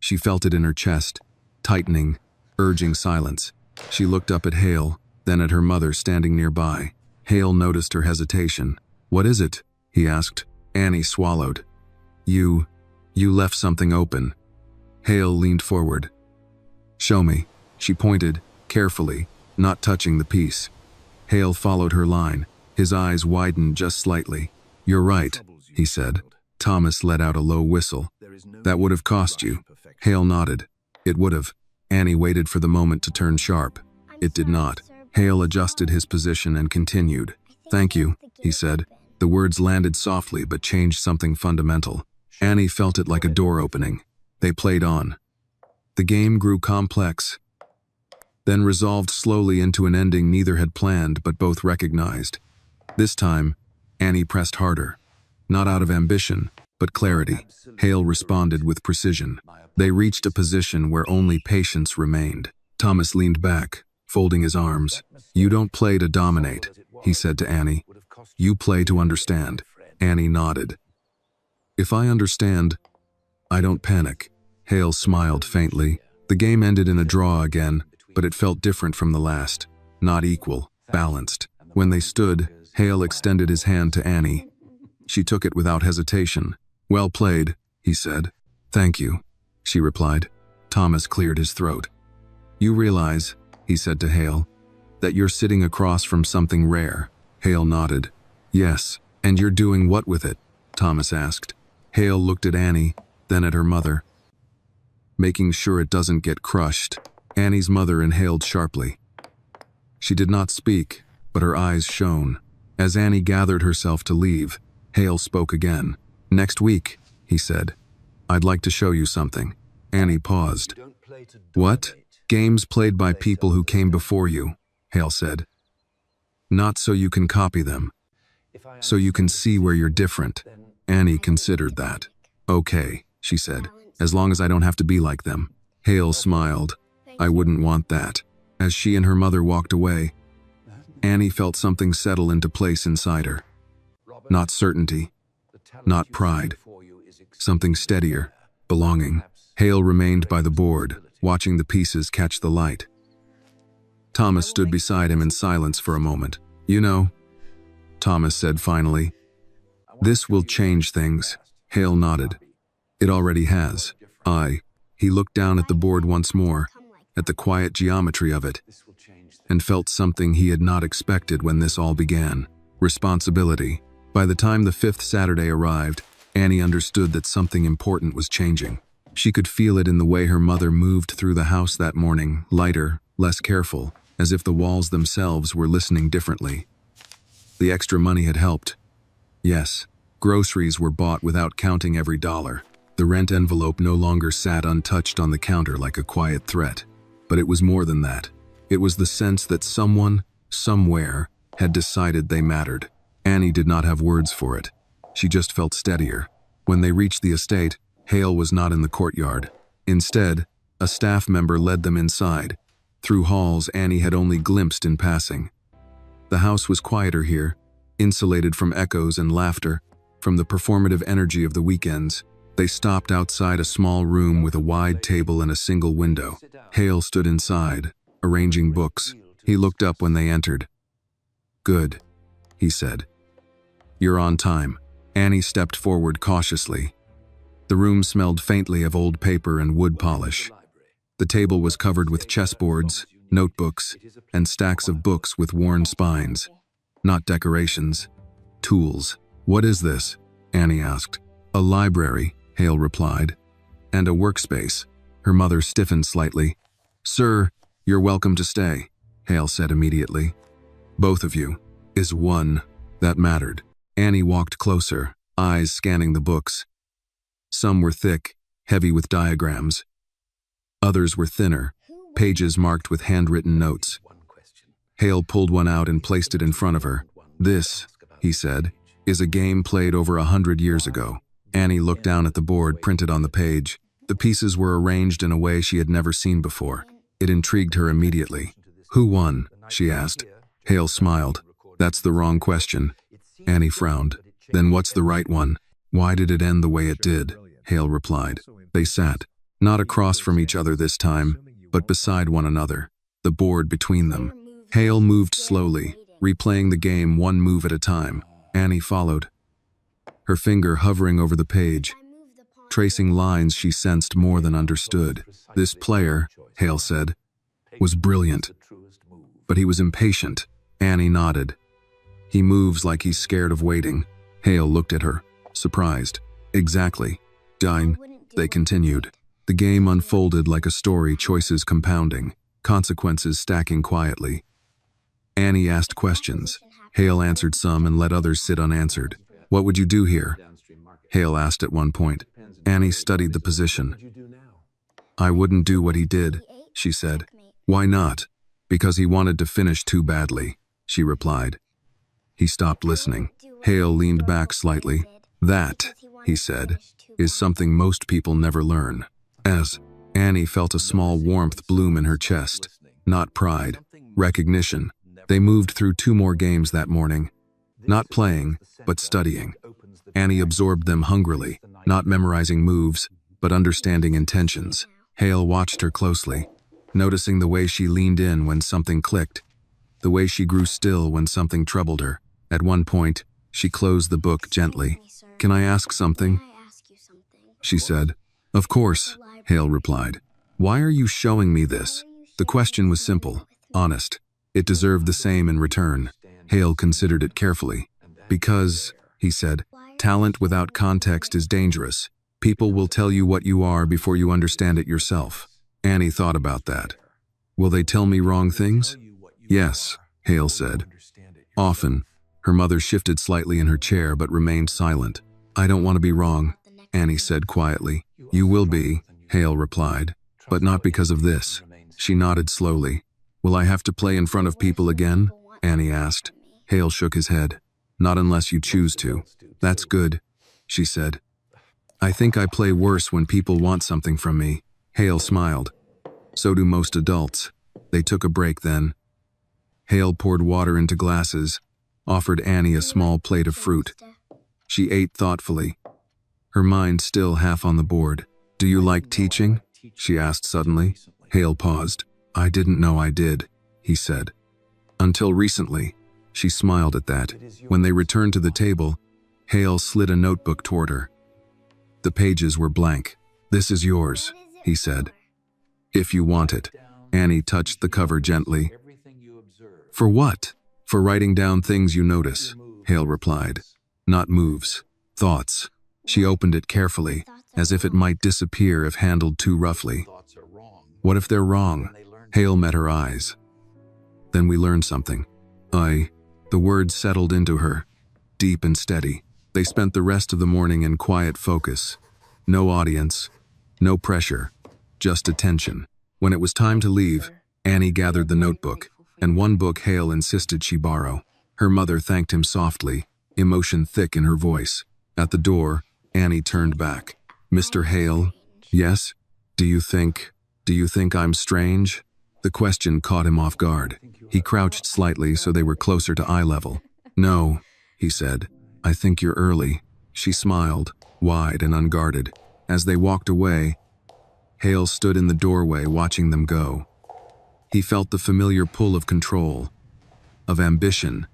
She felt it in her chest. tightening, urging silence. She looked up at Hale, then at her mother standing nearby. Hale noticed her hesitation. "What is it?" he asked. Annie swallowed. You left something open." Hale leaned forward. "Show me." She pointed, carefully, not touching the piece. Hale followed her line. His eyes widened just slightly. "You're right," he said. Thomas let out a low whistle. "That would have cost you." Hale nodded. "It would have." Annie waited for the moment to turn sharp. It did not. Hale adjusted his position and continued. "Thank you," he said. The words landed softly but changed something fundamental. Annie felt it like a door opening. They played on. The game grew complex, then resolved slowly into an ending neither had planned but both recognized. This time, Annie pressed harder. Not out of ambition, but clarity. Hale responded with precision. They reached a position where only patience remained. Thomas leaned back, folding his arms. "You don't play to dominate," he said to Annie. "You play to understand." Annie nodded. "If I understand, I don't panic." Hale smiled faintly. The game ended in a draw again, but it felt different from the last. Not equal, balanced. When they stood, Hale extended his hand to Annie. She took it without hesitation. "Well played," he said. "Thank you," she replied. Thomas cleared his throat. "You realize," he said to Hale, "that you're sitting across from something rare." Hale nodded. "Yes, and you're doing what with it?" Thomas asked. Hale looked at Annie, then at her mother. "Making sure it doesn't get crushed." Annie's mother inhaled sharply. She did not speak, but her eyes shone. As Annie gathered herself to leave, Hale spoke again. "Next week," he said, "I'd like to show you something." Annie paused. "What?" "Games played by people who came before you," Hale said. "Not so you can copy them. So you can see where you're different." Annie considered that. "Okay," she said, "as long as I don't have to be like them." Hale smiled. "I wouldn't want that." As she and her mother walked away, Annie felt something settle into place inside her. Not certainty, not pride. Something steadier, belonging. Hale remained by the board, watching the pieces catch the light. Thomas stood beside him in silence for a moment. "You know," Thomas said finally, "this will change things." Hale nodded. "It already has." He looked down at the board once more, at the quiet geometry of it, and felt something he had not expected when this all began. Responsibility. By the time the fifth Saturday arrived, Annie understood that something important was changing. She could feel it in the way her mother moved through the house that morning, lighter, less careful, as if the walls themselves were listening differently. The extra money had helped. Yes, groceries were bought without counting every dollar. The rent envelope no longer sat untouched on the counter like a quiet threat. But it was more than that. It was the sense that someone, somewhere, had decided they mattered. Annie did not have words for it. She just felt steadier. When they reached the estate, Hale was not in the courtyard. Instead, a staff member led them inside, through halls Annie had only glimpsed in passing. The house was quieter here, insulated from echoes and laughter, from the performative energy of the weekends. They stopped outside a small room with a wide table and a single window. Hale stood inside, arranging books. He looked up when they entered. "Good," he said. "You're on time." Annie stepped forward cautiously. The room smelled faintly of old paper and wood polish. The table was covered with chessboards, notebooks, and stacks of books with worn spines. Not decorations, tools. "What is this?" Annie asked. "A library," Hale replied. "And a workspace." Her mother stiffened slightly. "Sir, you're welcome to stay," Hale said immediately. "Both of you. Is one." That mattered. Annie walked closer, eyes scanning the books. Some were thick, heavy with diagrams. Others were thinner, pages marked with handwritten notes. Hale pulled one out and placed it in front of her. "This," he said, "is a game played over 100 years ago." Annie looked down at the board printed on the page. The pieces were arranged in a way she had never seen before. It intrigued her immediately. "Who won?" she asked. Hale smiled. "That's the wrong question." Annie frowned. "Then what's the right one?" "Why did it end the way it did?" Hale replied. They sat, not across from each other this time, but beside one another, the board between them. Hale moved slowly, replaying the game one move at a time. Annie followed, her finger hovering over the page, tracing lines she sensed more than understood. This player, Hale said, was brilliant, but he was impatient. Annie nodded. He moves like he's scared of waiting. Hale looked at her, surprised. Exactly. Dine, they continued. The game unfolded like a story, choices compounding, consequences stacking quietly. Annie asked questions. Hale answered some and let others sit unanswered. What would you do here? Hale asked at one point. Annie studied the position. I wouldn't do what he did, she said. Why not? Because he wanted to finish too badly, she replied. He stopped listening. Hale leaned back slightly. That, he said, is something most people never learn. As Annie felt a small warmth bloom in her chest. Not pride, recognition. They moved through 2 more games that morning. Not playing, but studying. Annie absorbed them hungrily, not memorizing moves, but understanding intentions. Hale watched her closely, noticing the way she leaned in when something clicked, the way she grew still when something troubled her. At one point, she closed the book gently. Can I ask something? She said. Of course, Hale replied. Why are you showing me this? The question was simple, honest. It deserved the same in return. Hale considered it carefully. Because, he said, talent without context is dangerous. People will tell you what you are before you understand it yourself. Annie thought about that. Will they tell me wrong things? Yes, Hale said. Often. Her mother shifted slightly in her chair but remained silent. I don't want to be wrong, Annie said quietly. You will be, Hale replied, but not because of this. She nodded slowly. Will I have to play in front of people again? Annie asked. Hale shook his head. Not unless you choose to. That's good, she said. I think I play worse when people want something from me. Hale smiled. So do most adults. They took a break then. Hale poured water into glasses, offered Annie a small plate of fruit. She ate thoughtfully, her mind still half on the board. Do you like teaching? She asked suddenly. Hale paused. I didn't know I did, he said. Until recently. She smiled at that. When they returned to the table, Hale slid a notebook toward her. The pages were blank. This is yours, he said. If you want it. Annie touched the cover gently. For what? For writing down things you notice, Hale replied. Not moves, thoughts. She opened it carefully, as if it might disappear if handled too roughly. What if they're wrong? Hale met her eyes. Then we learned something. The words settled into her, deep and steady. They spent the rest of the morning in quiet focus. No audience, no pressure, just attention. When it was time to leave, Annie gathered the notebook, and one book Hale insisted she borrow. Her mother thanked him softly, emotion thick in her voice. At the door, Annie turned back. Mr. Hale? Yes? Do you think I'm strange? The question caught him off guard. He crouched slightly so they were closer to eye level. No, he said. I think you're early. She smiled, wide and unguarded. As they walked away, Hale stood in the doorway watching them go. He felt the familiar pull of control, of ambition,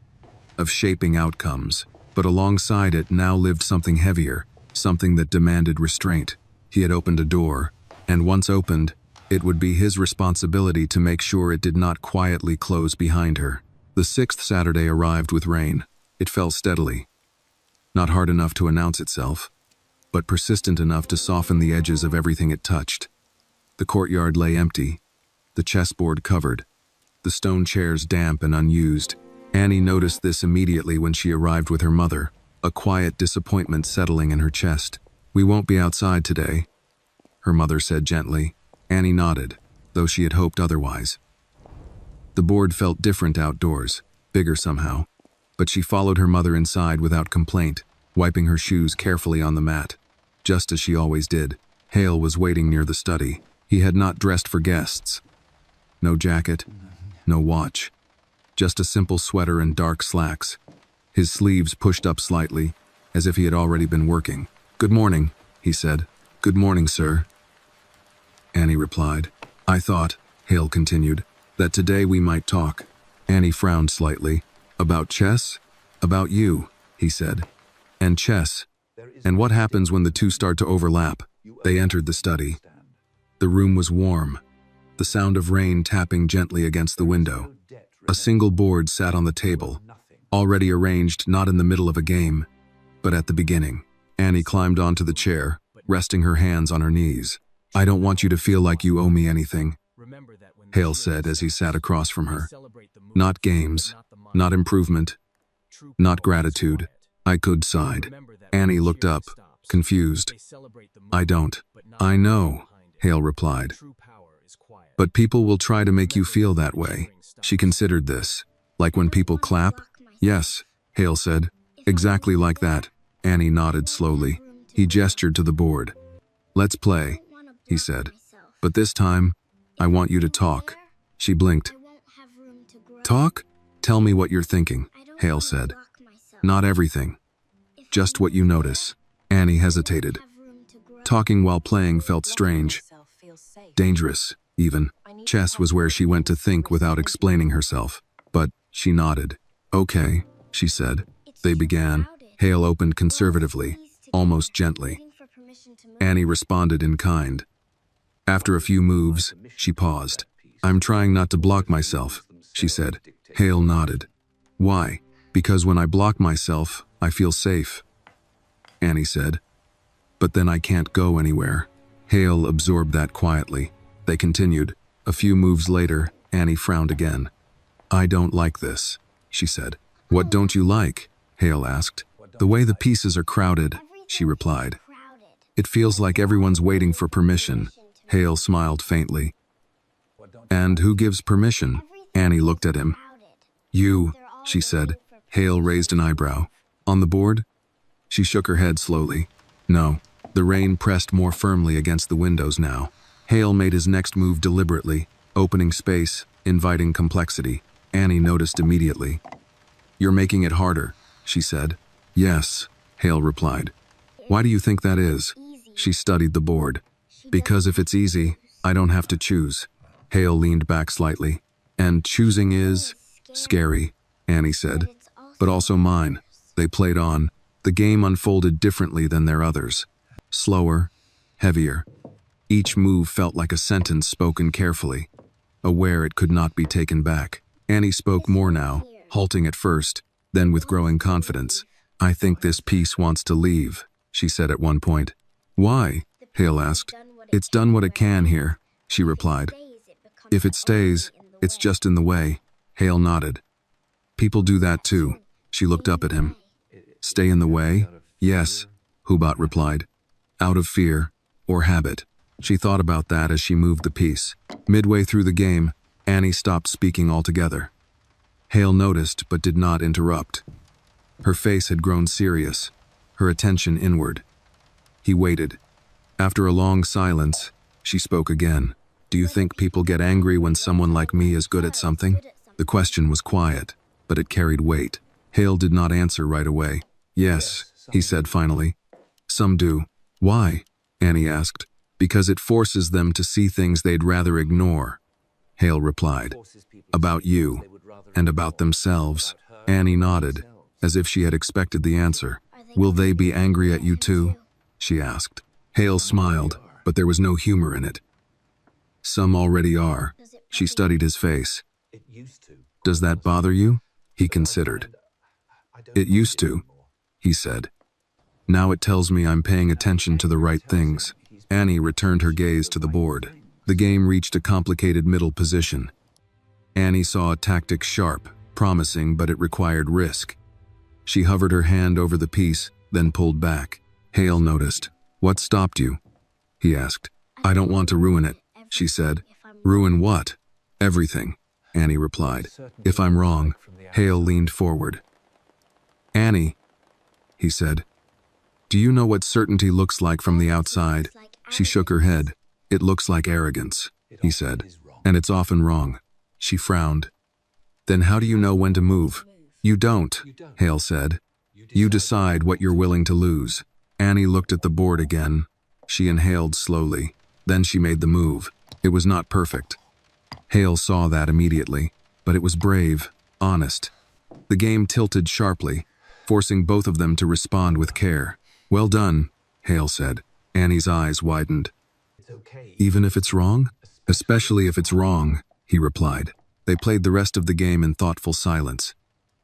of shaping outcomes. But alongside it now lived something heavier, something that demanded restraint. He had opened a door, and once opened, it would be his responsibility to make sure it did not quietly close behind her. The 6th Saturday arrived with rain. It fell steadily. Not hard enough to announce itself, but persistent enough to soften the edges of everything it touched. The courtyard lay empty, the chessboard covered, the stone chairs damp and unused. Annie noticed this immediately when she arrived with her mother, a quiet disappointment settling in her chest. We won't be outside today, her mother said gently. Annie nodded, though she had hoped otherwise. The board felt different outdoors, bigger somehow, but she followed her mother inside without complaint, wiping her shoes carefully on the mat, just as she always did. Hale was waiting near the study. He had not dressed for guests. No jacket, no watch. Just a simple sweater and dark slacks, his sleeves pushed up slightly, as if he had already been working. Good morning, he said. Good morning, sir, Annie replied. I thought, Hale continued, that today we might talk. Annie frowned slightly. About chess? About you, he said. And chess. And what happens when the two start to overlap? They entered the study. The room was warm. The sound of rain tapping gently against the window. A single board sat on the table, already arranged not in the middle of a game, but at the beginning. Annie climbed onto the chair, resting her hands on her knees. I don't want you to feel like you owe me anything, Hale said as he sat across from her. Not games, not improvement, not gratitude. I could sighed. Annie looked up, confused. I don't. I know, Hale replied. But people will try to make you feel that way. She considered this. Like when people clap? Yes, Hale said. Exactly like that. Annie nodded slowly. He gestured to the board. Let's play, he said. But this time, I want you to talk. She blinked. Talk? Tell me what you're thinking, Hale said. Not everything. Just what you notice. Annie hesitated. Talking while playing felt strange. Dangerous, even. Chess was where she went to think without explaining herself. But she nodded. Okay, she said. They began. Hale opened conservatively, almost gently. Annie responded in kind. After a few moves, she paused. I'm trying not to block myself, she said. Hale nodded. Why? Because when I block myself, I feel safe, Annie said. But then I can't go anywhere. Hale absorbed that quietly. They continued. A few moves later, Annie frowned again. I don't like this, she said. What don't you like? Hale asked. The way the pieces are crowded, she replied. It feels like everyone's waiting for permission. Hale smiled faintly. And who gives permission? Annie looked at him. You, she said. Hale raised an eyebrow. On the board? She shook her head slowly. No. The rain pressed more firmly against the windows now. Hale made his next move deliberately, opening space, inviting complexity. Annie noticed immediately. You're making it harder, she said. Yes, Hale replied. Why do you think that is? She studied the board. Because if it's easy, I don't have to choose. Hale leaned back slightly. And choosing is scary, Annie said. But also mine. They played on. The game unfolded differently than their others. Slower, heavier. Each move felt like a sentence spoken carefully, aware it could not be taken back. Annie spoke more now, halting at first, then with growing confidence. I think this piece wants to leave, she said at one point. Why? Hale asked. It's done what it can here, she replied. If it stays, it's just in the way. Hale nodded. People do that too. She looked up at him. Stay in the way? Yes, Hubat replied. Out of fear, or habit. She thought about that as she moved the piece. Midway through the game, Annie stopped speaking altogether. Hale noticed but did not interrupt. Her face had grown serious, her attention inward. He waited. After a long silence, she spoke again. Do you think people get angry when someone like me is good at something? The question was quiet, but it carried weight. Hale did not answer right away. Yes, he said finally. Some do. Why? Annie asked. Because it forces them to see things they'd rather ignore, Hale replied. About you, and about themselves. Annie nodded, as if she had expected the answer. Will they be angry at you too? She asked. Hale smiled, but there was no humor in it. Some already are. She studied his face. Does that bother you? He considered. It used to, he said. Now it tells me I'm paying attention to the right things. Annie returned her gaze to the board. The game reached a complicated middle position. Annie saw a tactic sharp, promising, but it required risk. She hovered her hand over the piece, then pulled back. Hale noticed. What stopped you? He asked. I don't want to ruin it, she said. Ruin what? Everything, Annie replied. If I'm wrong, Hale leaned forward. Annie, he said. Do you know what certainty looks like from the outside? She shook her head. It looks like arrogance, he said. And it's often wrong. She frowned. Then how do you know when to move? You don't, Hale said. You decide what you're willing to lose. Annie looked at the board again. She inhaled slowly. Then she made the move. It was not perfect. Hale saw that immediately, but it was brave, honest. The game tilted sharply, forcing both of them to respond with care. "Well done," Hale said. Annie's eyes widened. "Even if it's wrong?" "Especially if it's wrong," he replied. They played the rest of the game in thoughtful silence.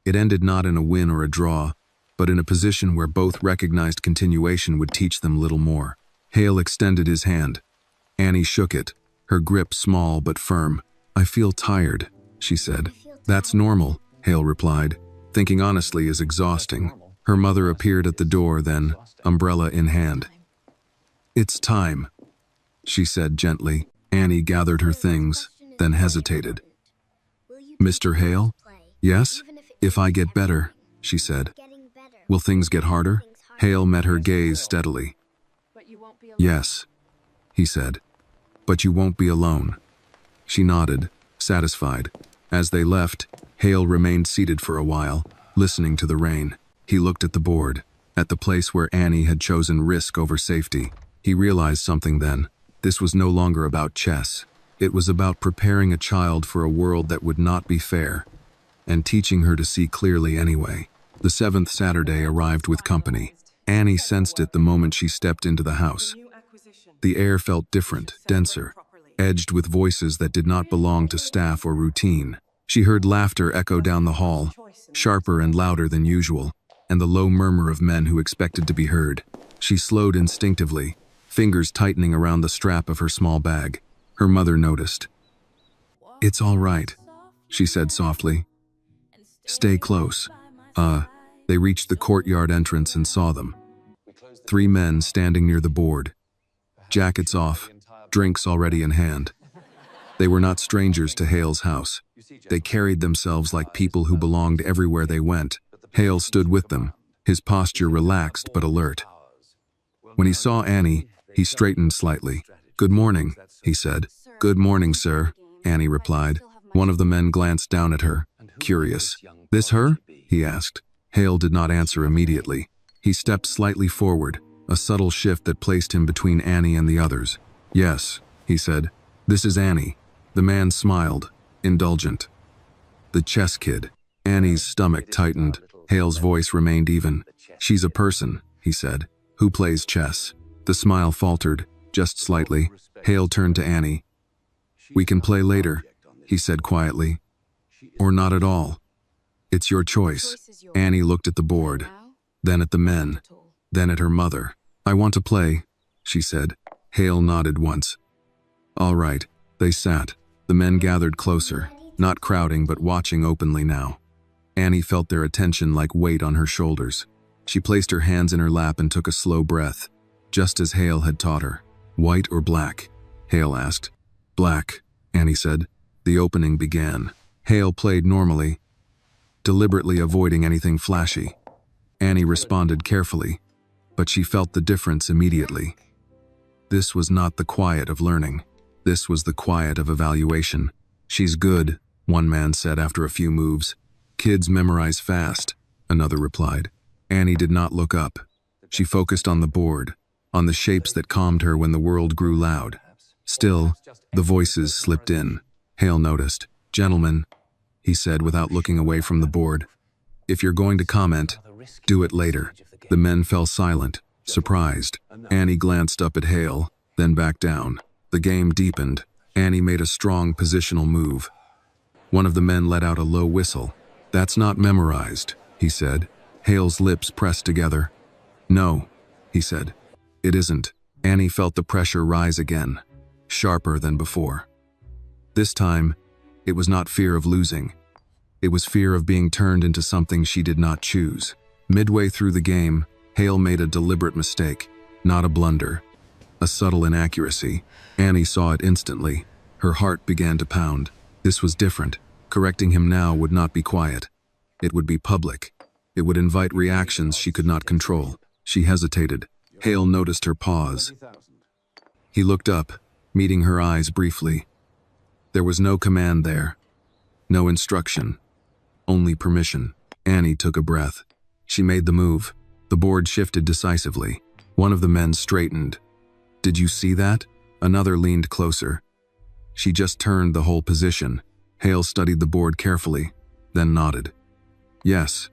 It ended not in a win or a draw, but in a position where both recognized continuation would teach them little more. Hale extended his hand. Annie shook it, her grip small but firm. "I feel tired," she said. "That's normal," Hale replied. Thinking honestly is exhausting. Her mother appeared at the door then, umbrella in hand. "It's time," she said gently. Annie gathered her things, then hesitated. "Mr. Hale?" "Yes? If I get better," she said. "Will things get harder?" Hale met her gaze steadily. "Yes," he said. "But you won't be alone." She nodded, satisfied. As they left, Hale remained seated for a while, listening to the rain. He looked at the board, at the place where Annie had chosen risk over safety. He realized something then. This was no longer about chess. It was about preparing a child for a world that would not be fair, and teaching her to see clearly anyway. The 7th Saturday arrived with company. Annie sensed it the moment she stepped into the house. The air felt different, denser, edged with voices that did not belong to staff or routine. She heard laughter echo down the hall, sharper and louder than usual, and the low murmur of men who expected to be heard. She slowed instinctively, fingers tightening around the strap of her small bag. Her mother noticed. "It's all right," she said softly. "Stay close." They reached the courtyard entrance and saw them. 3 men standing near the board, jackets off, drinks already in hand. They were not strangers to Hale's house. They carried themselves like people who belonged everywhere they went. Hale stood with them, his posture relaxed but alert. When he saw Annie, he straightened slightly. "Good morning," he said. "Good morning, sir," Annie replied. One of the men glanced down at her, curious. "This her?" he asked. Hale did not answer immediately. He stepped slightly forward, a subtle shift that placed him between Annie and the others. "Yes," he said. "This is Annie." The man smiled, indulgent. "The chess kid." Annie's stomach tightened. Hale's voice remained even. "She's a person," he said, "who plays chess." The smile faltered, just slightly. Hale turned to Annie. "We can play later," he said quietly. "Or not at all. It's your choice." Annie looked at the board, then at the men, then at her mother. "I want to play," she said. Hale nodded once. "All right." They sat. The men gathered closer, not crowding but watching openly now. Annie felt their attention like weight on her shoulders. She placed her hands in her lap and took a slow breath, just as Hale had taught her. "White or black?" Hale asked. "Black," Annie said. The opening began. Hale played normally, deliberately avoiding anything flashy. Annie responded carefully, but she felt the difference immediately. This was not the quiet of learning. This was the quiet of evaluation. "She's good," one man said after a few moves. "Kids memorize fast," another replied. Annie did not look up. She focused on the board, on the shapes that calmed her when the world grew loud. Still, the voices slipped in. Hale noticed. "Gentlemen," he said without looking away from the board. "If you're going to comment, do it later." The men fell silent, surprised. Annie glanced up at Hale, then back down. The game deepened. Annie made a strong positional move. One of the men let out a low whistle. "That's not memorized," he said. Hale's lips pressed together. "No," he said. "It isn't." Annie felt the pressure rise again, sharper than before. This time, it was not fear of losing. It was fear of being turned into something she did not choose. Midway through the game, Hale made a deliberate mistake, not a blunder, a subtle inaccuracy. Annie saw it instantly. Her heart began to pound. This was different. Correcting him now would not be quiet. It would be public. It would invite reactions she could not control. She hesitated. Hale noticed her pause. He looked up, meeting her eyes briefly. There was no command there, no instruction, only permission. Annie took a breath. She made the move. The board shifted decisively. One of the men straightened. "Did you see that?" Another leaned closer. She just turned the whole position. Hale studied the board carefully, then nodded. Yes,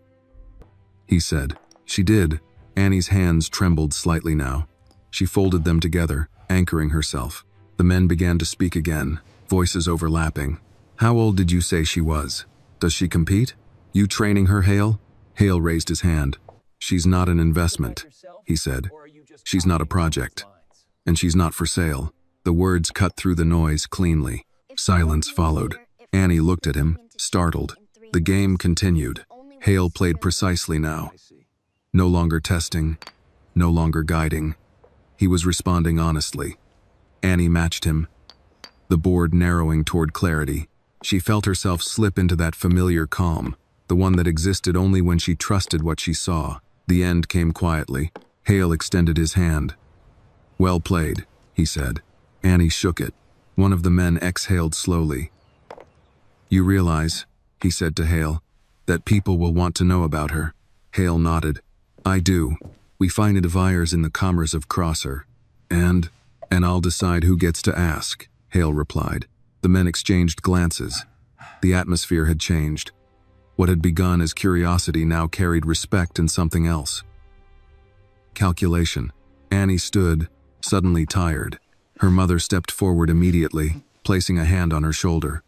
he said. She did. Annie's hands trembled slightly now. She folded them together, anchoring herself. The men began to speak again, voices overlapping. How old did you say she was? Does she compete? You training her, Hale? Hale raised his hand. She's not an investment, he said. She's not a project. And she's not for sale. The words cut through the noise cleanly. Silence followed. Annie looked at him, startled. The game continued. Hale played precisely now. No longer testing, no longer guiding. He was responding honestly. Annie matched him, the board narrowing toward clarity. She felt herself slip into that familiar calm, the one that existed only when she trusted what she saw. The end came quietly. Hale extended his hand. Well played, he said. Annie shook it. One of the men exhaled slowly. You realize, he said to Hale, that people will want to know about her. Hale nodded. I do. We identifiers in the commerce of crosser. And I'll decide who gets to ask, Hale replied. The men exchanged glances. The atmosphere had changed. What had begun as curiosity now carried respect and something else. Calculation. Annie stood, suddenly tired. Her mother stepped forward immediately, placing a hand on her shoulder.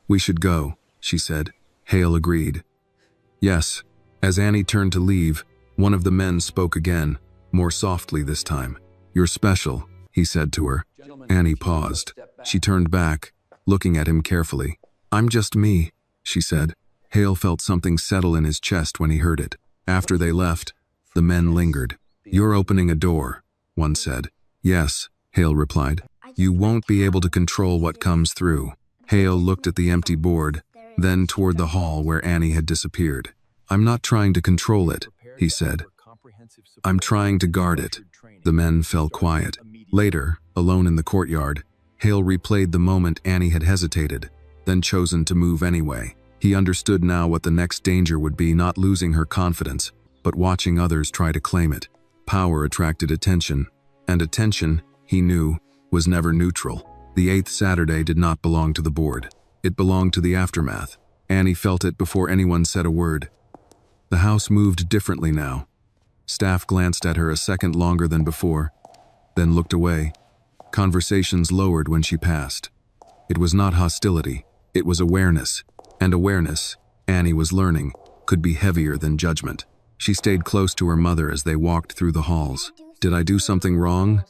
We should go, she said. Hale agreed. Yes. As Annie turned to leave, one of the men spoke again, more softly this time. You're special, he said to her. Annie paused. She turned back, looking at him carefully. I'm just me, she said. Hale felt something settle in his chest when he heard it. After they left, the men lingered. You're opening a door, one said. Yes, Hale replied. You won't be able to control what comes through. Hale looked at the empty board, then toward the hall where Annie had disappeared. I'm not trying to control it, he said. I'm trying to guard it. The men fell quiet. Later, alone in the courtyard, Hale replayed the moment Annie had hesitated, then chosen to move anyway. He understood now what the next danger would be, not losing her confidence, but watching others try to claim it. Power attracted attention, and attention, he knew, was never neutral. The 8th Saturday did not belong to the board. It belonged to the aftermath. Annie felt it before anyone said a word. The house moved differently now. Staff glanced at her a second longer than before, then looked away. Conversations lowered when she passed. It was not hostility, it was awareness. And awareness, Annie was learning, could be heavier than judgment. She stayed close to her mother as they walked through the halls. Did I do something wrong?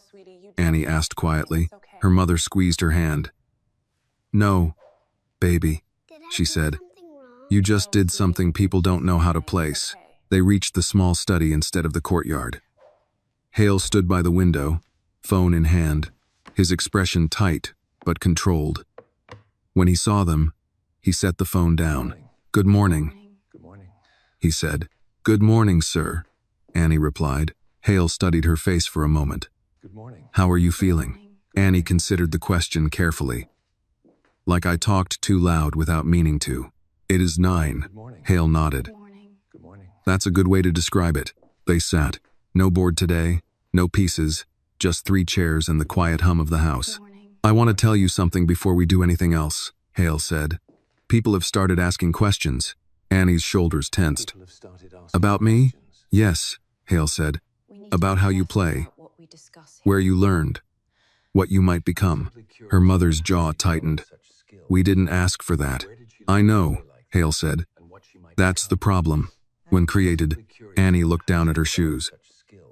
Annie asked quietly. Her mother squeezed her hand. No, baby, she said. You just did something people don't know how to place. They reached the small study instead of the courtyard. Hale stood by the window, phone in hand, his expression tight but controlled. When he saw them, he set the phone down. Good morning, he said. Good morning, sir, Annie replied. Hale studied her face for a moment. How are you feeling? Annie considered the question carefully. Like I talked too loud without meaning to. It is 9, Hale nodded. That's a good way to describe it. They sat. No board today, no pieces, just 3 chairs and the quiet hum of the house. I want to tell you something before we do anything else, Hale said. People have started asking questions. Annie's shoulders tensed. About me? Yes, Hale said. About how you play, where you learned, what you might become. Her mother's jaw tightened. We didn't ask for that. I know, Hale said. That's the problem. When created, Annie looked down at her shoes.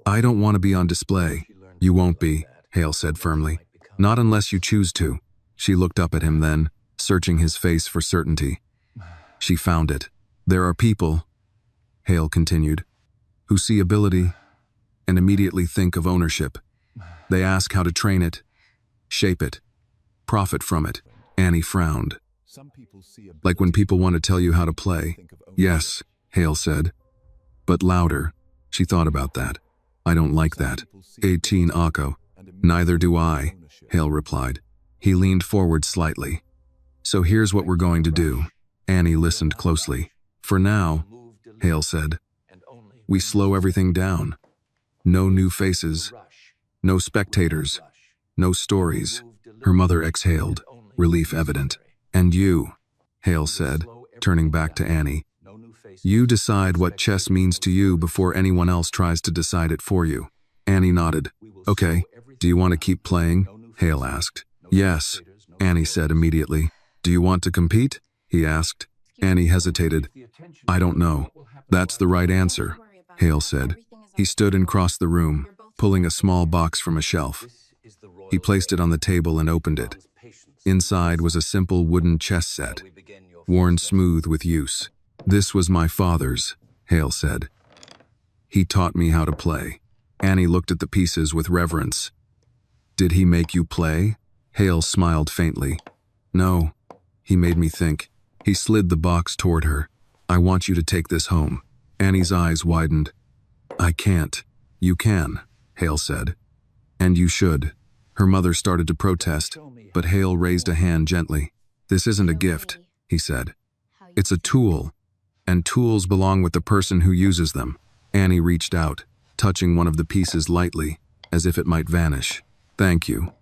I don't want to be on display. You won't be, Hale said firmly. Not unless you choose to. She looked up at him then, searching his face for certainty. She found it. There are people, Hale continued, who see ability and immediately think of ownership. They ask how to train it, shape it, profit from it. Annie frowned. Like when people want to tell you how to play. Yes, Hale said. But louder. She thought about that. I don't like that. 18 Akko. Neither do I, Hale replied. He leaned forward slightly. So here's what we're going to do. Annie listened closely. For now, Hale said, we slow everything down. No new faces, no spectators, no stories. Her mother exhaled, relief evident. And you, Hale said, turning back to Annie. You decide what chess means to you before anyone else tries to decide it for you. Annie nodded. Okay, do you want to keep playing? Hale asked. Yes, Annie said immediately. Do you want to compete? He asked. Annie hesitated. I don't know. That's the right answer, Hale said. He stood and crossed the room, pulling a small box from a shelf. He placed it on the table and opened it. Inside was a simple wooden chess set, worn smooth with use. This was my father's, Hale said. He taught me how to play. Annie looked at the pieces with reverence. Did he make you play? Hale smiled faintly. No, he made me think. He slid the box toward her. I want you to take this home. Annie's eyes widened. I can't. You can, Hale said. And you should. Her mother started to protest, but Hale raised a hand gently. This isn't a gift, he said. It's a tool, and tools belong with the person who uses them. Annie reached out, touching one of the pieces lightly, as if it might vanish. Thank you,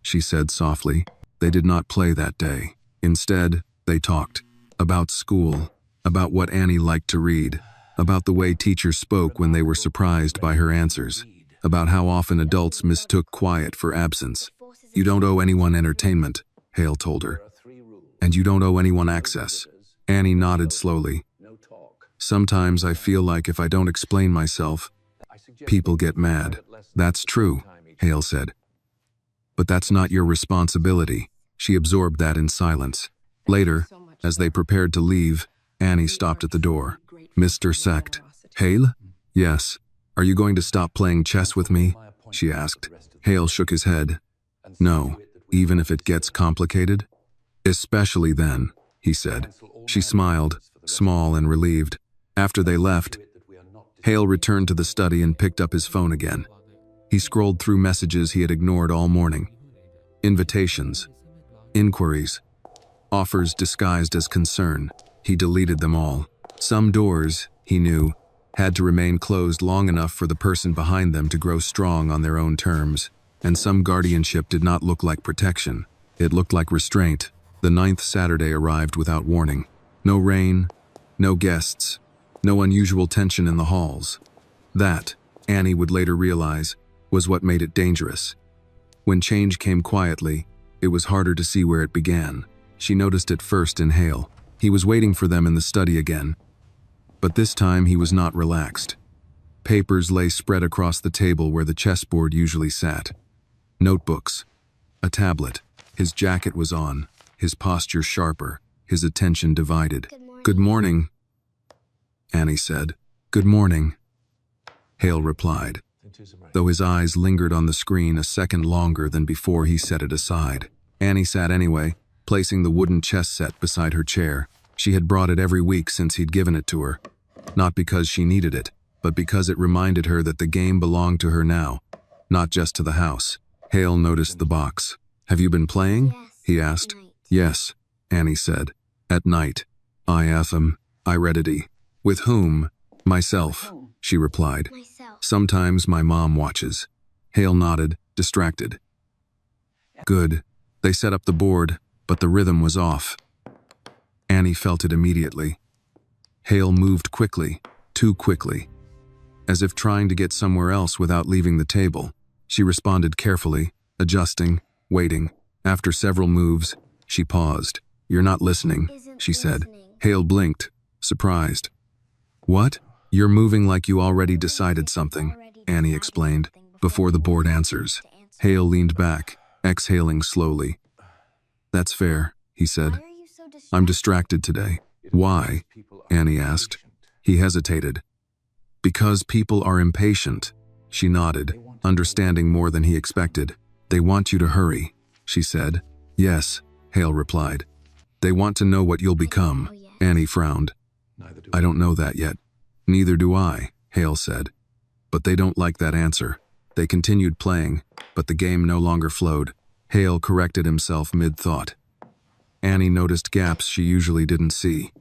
she said softly. They did not play that day. Instead, they talked. About school, about what Annie liked to read, about the way teachers spoke when they were surprised by her answers, about how often adults mistook quiet for absence. You don't owe anyone entertainment, Hale told her. And you don't owe anyone access. Annie nodded slowly. Sometimes I feel like if I don't explain myself, people get mad. That's true, Hale said. But that's not your responsibility. She absorbed that in silence. Later, as they prepared to leave, Annie stopped at the door. Mr. Sect. Hale? Yes. Are you going to stop playing chess with me? She asked. Hale shook his head. No, even if it gets complicated? Especially then, he said. She smiled, small and relieved. After they left, Hale returned to the study and picked up his phone again. He scrolled through messages he had ignored all morning. Invitations, inquiries, offers disguised as concern. He deleted them all. Some doors, he knew, had to remain closed long enough for the person behind them to grow strong on their own terms, and some guardianship did not look like protection. It looked like restraint. The 9th Saturday arrived without warning. No rain, no guests, no unusual tension in the halls. That, Annie would later realize, was what made it dangerous. When change came quietly, it was harder to see where it began. She noticed it first in Hale. He was waiting for them in the study again. But this time he was not relaxed. Papers lay spread across the table where the chessboard usually sat. Notebooks, a tablet. His jacket was on, his posture sharper, his attention divided. Good morning, Annie said. Good morning, Hale replied, though his eyes lingered on the screen a second longer than before he set it aside. Annie sat anyway, placing the wooden chess set beside her chair. She had brought it every week since he'd given it to her, not because she needed it, but because it reminded her that the game belonged to her now, not just to the house. Hale noticed the box. Have you been playing? Yes, He asked. Yes, Annie said. At night. I ready. With whom? Myself, she replied. Myself. Sometimes my mom watches. Hale nodded, distracted. Good. They set up the board, but the rhythm was off. Annie felt it immediately. Hale moved quickly, too quickly, as if trying to get somewhere else without leaving the table. She responded carefully, adjusting, waiting. After several moves, she paused. You're not listening, she said. Hale blinked, surprised. What? You're moving like you already decided something, Annie explained, before the board answers. Hale leaned back, exhaling slowly. That's fair, he said. I'm distracted today. Why? Annie asked. He hesitated. Because people are impatient, she nodded, understanding more than he expected. They want you to hurry, she said. Yes, Hale replied. They want to know what you'll become, Annie frowned. I don't know that yet. Neither do I, Hale said. But they don't like that answer. They continued playing, but the game no longer flowed. Hale corrected himself mid-thought. Annie noticed gaps she usually didn't see.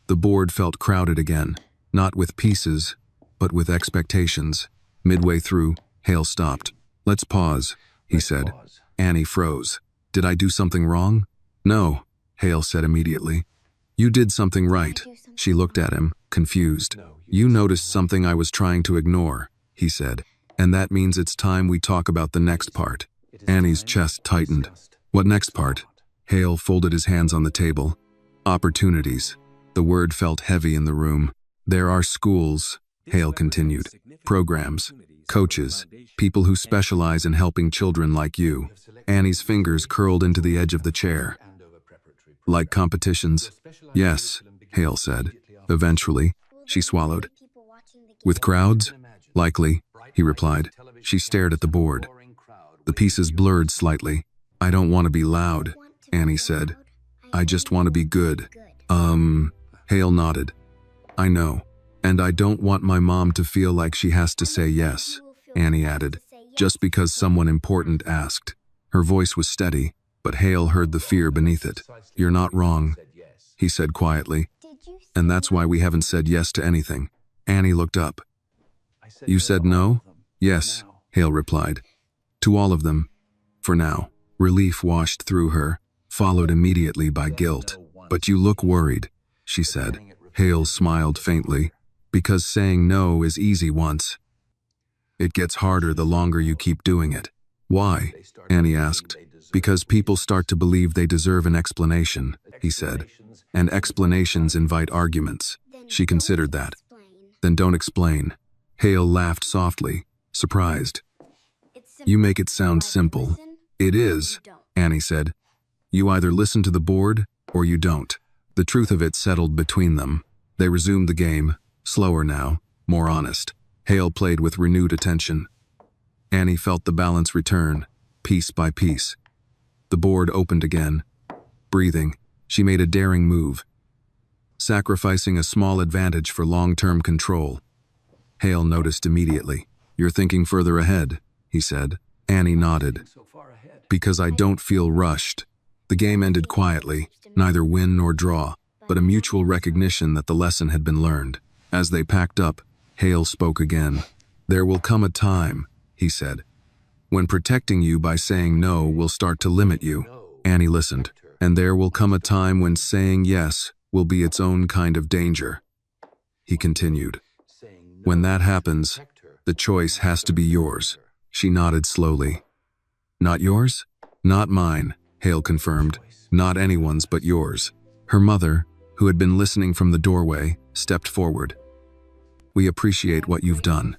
The board felt crowded again, not with pieces, but with expectations. Midway through, Hale stopped. Let's pause, he said. Annie froze. Did I do something wrong? No, Hale said immediately. You did something right. She looked at him, confused. You noticed something I was trying to ignore, he said. And that means it's time we talk about the next part. Annie's chest tightened. What next part? Hale folded his hands on the table. Opportunities. The word felt heavy in the room. There are schools, Hale continued, programs, coaches, people who specialize in helping children like you. Annie's fingers curled into the edge of the chair. Like competitions? Yes, Hale said. Eventually, she swallowed. With crowds? Likely, he replied. She stared at the board. The pieces blurred slightly. I don't want to be loud, Annie said. I just want to be good. Hale nodded. I know. And I don't want my mom to feel like she has to say yes, Annie added, just because someone important asked. Her voice was steady, but Hale heard the fear beneath it. You're not wrong, he said quietly. And that's why we haven't said yes to anything. Annie looked up. You said no? Yes, Hale replied. To all of them. For now. Relief washed through her, followed immediately by guilt. But you look worried, she said. Hale smiled faintly. Because saying no is easy once. It gets harder the longer you keep doing it. Why? Annie asked. Because people start to believe they deserve an explanation, he said. And explanations invite arguments. She considered that. Then don't explain. Hale laughed softly, surprised. You make it sound simple. It is, Annie said. You either listen to the board or you don't. The truth of it settled between them. They resumed the game, slower now, more honest. Hale played with renewed attention. Annie felt the balance return, piece by piece. The board opened again. Breathing, she made a daring move, sacrificing a small advantage for long-term control. Hale noticed immediately. You're thinking further ahead, he said. Annie nodded. Because I don't feel rushed. The game ended quietly, neither win nor draw, but a mutual recognition that the lesson had been learned. As they packed up, Hale spoke again. There will come a time, he said, when protecting you by saying no will start to limit you. Annie listened. And there will come a time when saying yes will be its own kind of danger. He continued. When that happens, the choice has to be yours. She nodded slowly. Not yours? Not mine, Hale confirmed. Not anyone's but yours. Her mother, who had been listening from the doorway, stepped forward. We appreciate what you've done,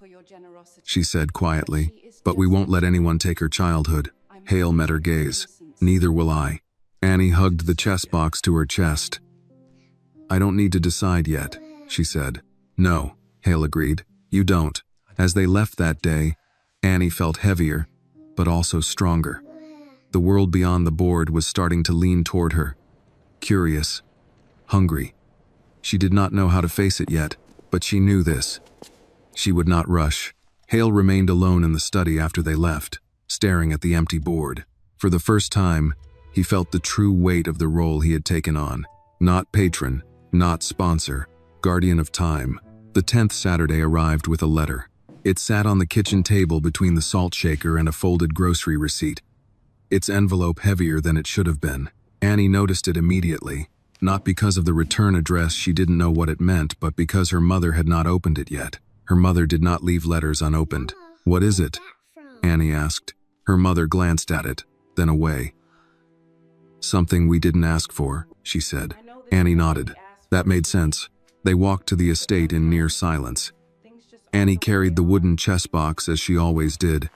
she said quietly, but we won't let anyone take her childhood. Hale met her gaze. Neither will I. Annie hugged the chess box to her chest. I don't need to decide yet, she said. No, Hale agreed. You don't. As they left that day, Annie felt heavier, but also stronger. The world beyond the board was starting to lean toward her. Curious, hungry. She did not know how to face it yet, but she knew this. She would not rush. Hale remained alone in the study after they left, staring at the empty board. For the first time, he felt the true weight of the role he had taken on. Not patron, not sponsor, guardian of time. The 10th Saturday arrived with a letter. It sat on the kitchen table between the salt shaker and a folded grocery receipt. Its envelope heavier than it should have been. Annie noticed it immediately, not because of the return address she didn't know what it meant, but because her mother had not opened it yet. Her mother did not leave letters unopened. What is it? Annie asked. Her mother glanced at it, then away. Something we didn't ask for, she said. Annie nodded. That made sense. They walked to the estate in near silence. Annie carried the wooden chess box as she always did.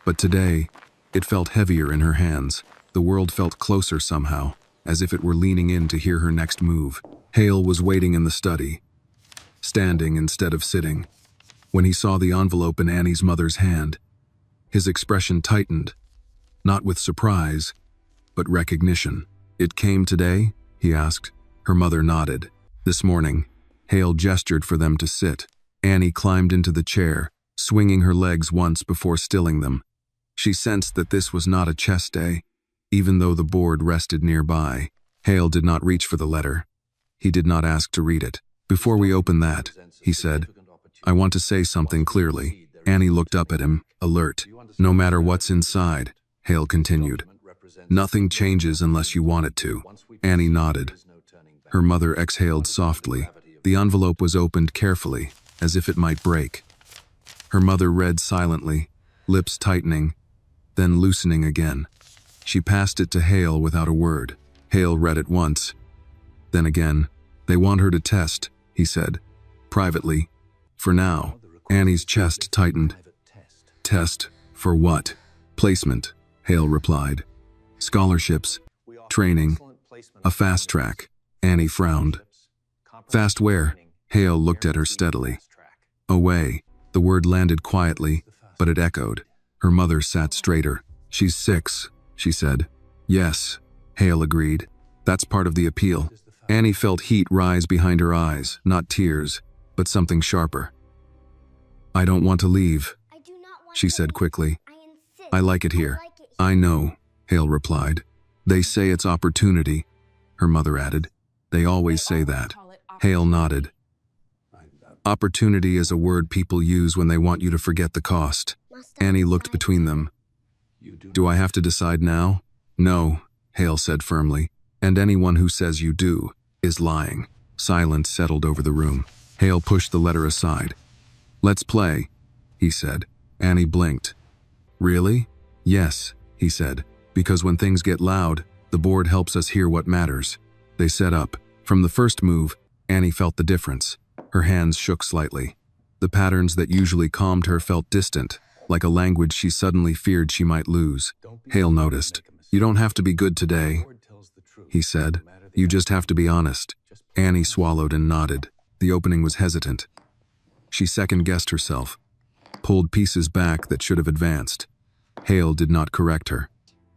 But today, it felt heavier in her hands. The world felt closer somehow, as if it were leaning in to hear her next move. Hale was waiting in the study, standing instead of sitting. When he saw the envelope in Annie's mother's hand, his expression tightened, not with surprise, but recognition. It came today? He asked. Her mother nodded. This morning, Hale gestured for them to sit. Annie climbed into the chair, swinging her legs once before stilling them. She sensed that this was not a chess day, even though the board rested nearby. Hale did not reach for the letter. He did not ask to read it. Before we open that, he said, I want to say something clearly. Annie looked up at him, alert. No matter what's inside, Hale continued. Nothing changes unless you want it to. Annie nodded. Her mother exhaled softly. The envelope was opened carefully, as if it might break. Her mother read silently, lips tightening, then loosening again. She passed it to Hale without a word. Hale read it once, then again. "They want her to test," he said, privately. "For now." Annie's chest tightened. "Test? For what?" "Placement," Hale replied. "Scholarships, training, a fast track." Annie frowned. "Fast where?" Hale looked at her steadily. "Away." The word landed quietly, but it echoed. Her mother sat straighter. "She's 6, she said. "Yes," Hale agreed. "That's part of the appeal." Annie felt heat rise behind her eyes, not tears, but something sharper. "I don't want to leave," she said quickly. "I like it here." "I know," Hale replied. "They say it's opportunity," her mother added. "They always say that." Hale nodded. "Opportunity is a word people use when they want you to forget the cost." Annie looked between them. "Do I have to decide now?" "No," Hale said firmly. "And anyone who says you do is lying." Silence settled over the room. Hale pushed the letter aside. "Let's play," he said. Annie blinked. "Really?" "Yes," he said. "Because when things get loud, the board helps us hear what matters." They set up. From the first move, Annie felt the difference. Her hands shook slightly. The patterns that usually calmed her felt distant, like a language she suddenly feared she might lose. Hale noticed. "You don't have to be good today," he said. "You just have to be honest." Annie swallowed and nodded. The opening was hesitant. She second-guessed herself, pulled pieces back that should have advanced. Hale did not correct her.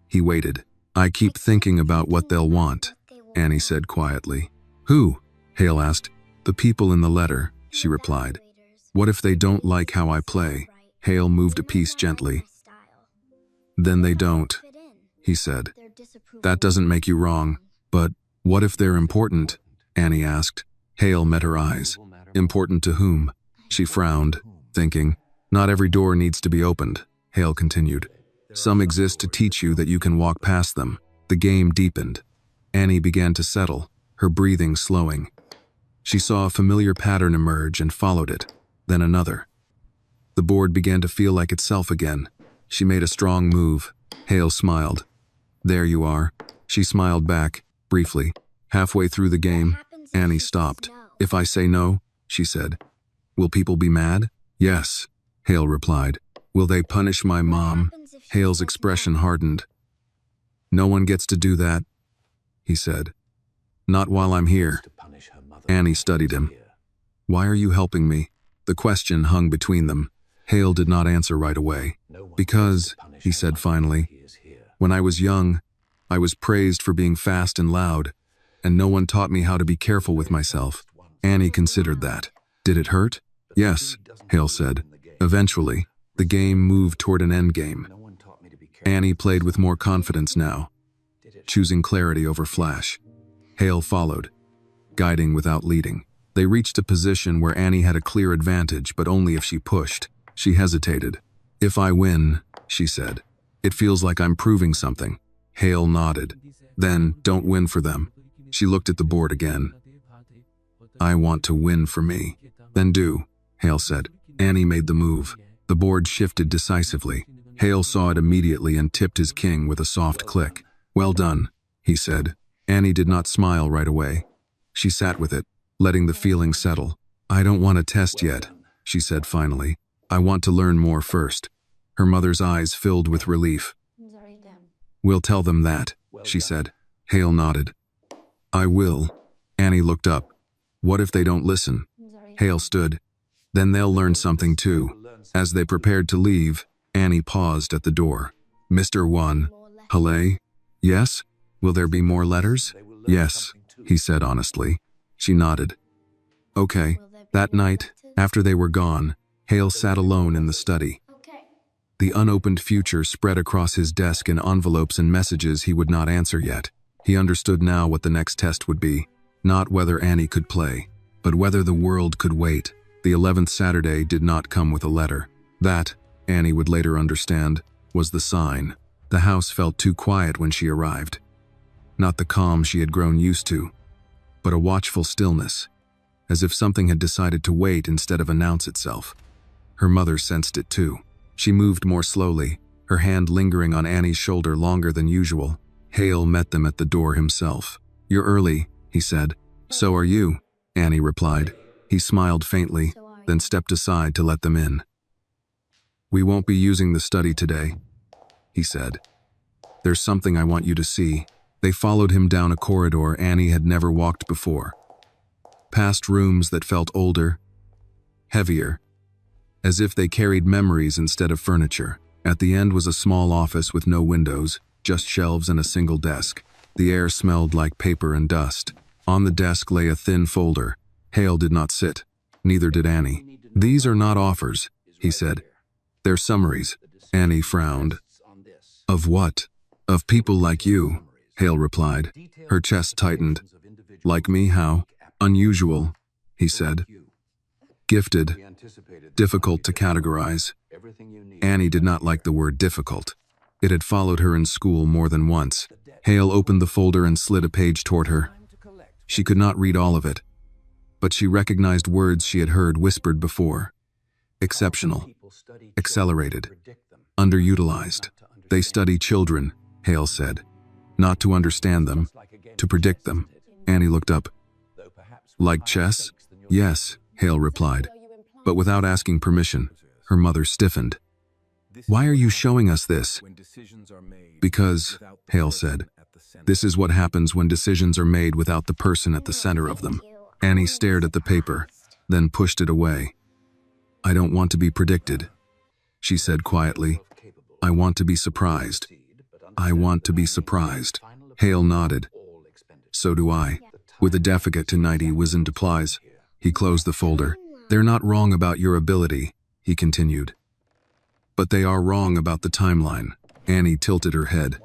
He waited. "I keep thinking about what they'll want," Annie said quietly. "Who?" Hale asked. "The people in the letter," she replied. "What if they don't like how I play?" Hale moved a piece gently. "Then they don't," he said. "That doesn't make you wrong. But what if they're important?" Annie asked. Hale met her eyes. "Important to whom?" She frowned, thinking. "Not every door needs to be opened," Hale continued. "Some exist to teach you that you can walk past them." The game deepened. Annie began to settle, her breathing slowing. She saw a familiar pattern emerge and followed it, then another. The board began to feel like itself again. She made a strong move. Hale smiled. "There you are." She smiled back, briefly. Halfway through the game, Annie stopped. "If I say no," she said, "will people be mad?" "Yes," Hale replied. "Will they punish my mom?" Hale's expression hardened. "No one gets to do that," he said. "Not while I'm here." Annie studied him. "Why are you helping me?" The question hung between them. Hale did not answer right away. "Because," he said finally, "when I was young, I was praised for being fast and loud, and no one taught me how to be careful with myself." Annie considered that. "Did it hurt?" "Yes," Hale said. "Eventually, the game moved toward an endgame." Annie played with more confidence now, choosing clarity over flash. Hale followed, guiding without leading. They reached a position where Annie had a clear advantage, but only if she pushed. She hesitated. "If I win," she said, "it feels like I'm proving something." Hale nodded. "Then don't win for them." She looked at the board again. "I want to win for me." "Then do," Hale said. Annie made the move. The board shifted decisively. Hale saw it immediately and tipped his king with a soft click. "Well done," he said. Annie did not smile right away. She sat with it, letting the feeling settle. "I don't want to test yet," she said finally. "I want to learn more first." Her mother's eyes filled with relief. "We'll tell them that," she said. Hale nodded. "I will." Annie looked up. "What if they don't listen?" Hale stood. "Then they'll learn something too." As they prepared to leave, Annie paused at the door. "Mr. 1, Halle? Yes? Will there be more letters?" "Yes," he said honestly. She nodded. "Okay." That night, after they were gone, Hale sat alone in the study. The unopened future spread across his desk in envelopes and messages he would not answer yet. He understood now what the next test would be. Not whether Annie could play, but whether the world could wait. The 11th Saturday did not come with a letter. That, Annie would later understand, was the sign. The house felt too quiet when she arrived. Not the calm she had grown used to, but a watchful stillness, as if something had decided to wait instead of announce itself. Her mother sensed it too. She moved more slowly, her hand lingering on Annie's shoulder longer than usual. Hale met them at the door himself. "You're early," he said. "So are you," Annie replied. He smiled faintly, then stepped aside to let them in. "We won't be using the study today," he said. "There's something I want you to see." They followed him down a corridor Annie had never walked before. Past rooms that felt older, heavier, as if they carried memories instead of furniture. At the end was a small office with no windows, just shelves and a single desk. The air smelled like paper and dust. On the desk lay a thin folder. Hale did not sit. Neither did Annie. "These are not offers," he said. "They're summaries." Annie frowned. "Of what?" "Of people like you," Hale replied. Her chest tightened. "Like me, how?" "Unusual," he said. "Gifted. Difficult to categorize." Annie did not like the word difficult. It had followed her in school more than once. Hale opened the folder and slid a page toward her. She could not read all of it, but she recognized words she had heard whispered before. Exceptional. Accelerated. Underutilized. "They study children," Hale said. "Not to understand them, to predict them." Annie looked up. "Like chess?" "Yes," Hale replied, but without asking permission. Her mother stiffened. "Why are you showing us this?" "Because," Hale said, "this is what happens when decisions are made without the person at the center of them." Annie stared at the paper, then pushed it away. "I don't want to be predicted," she said quietly. "I want to be surprised. I want to be surprised." Hale nodded. "So do I." With a defecate to 90 wizened plies, he closed the folder. "They're not wrong about your ability," he continued. "But they are wrong about the timeline." Annie tilted her head.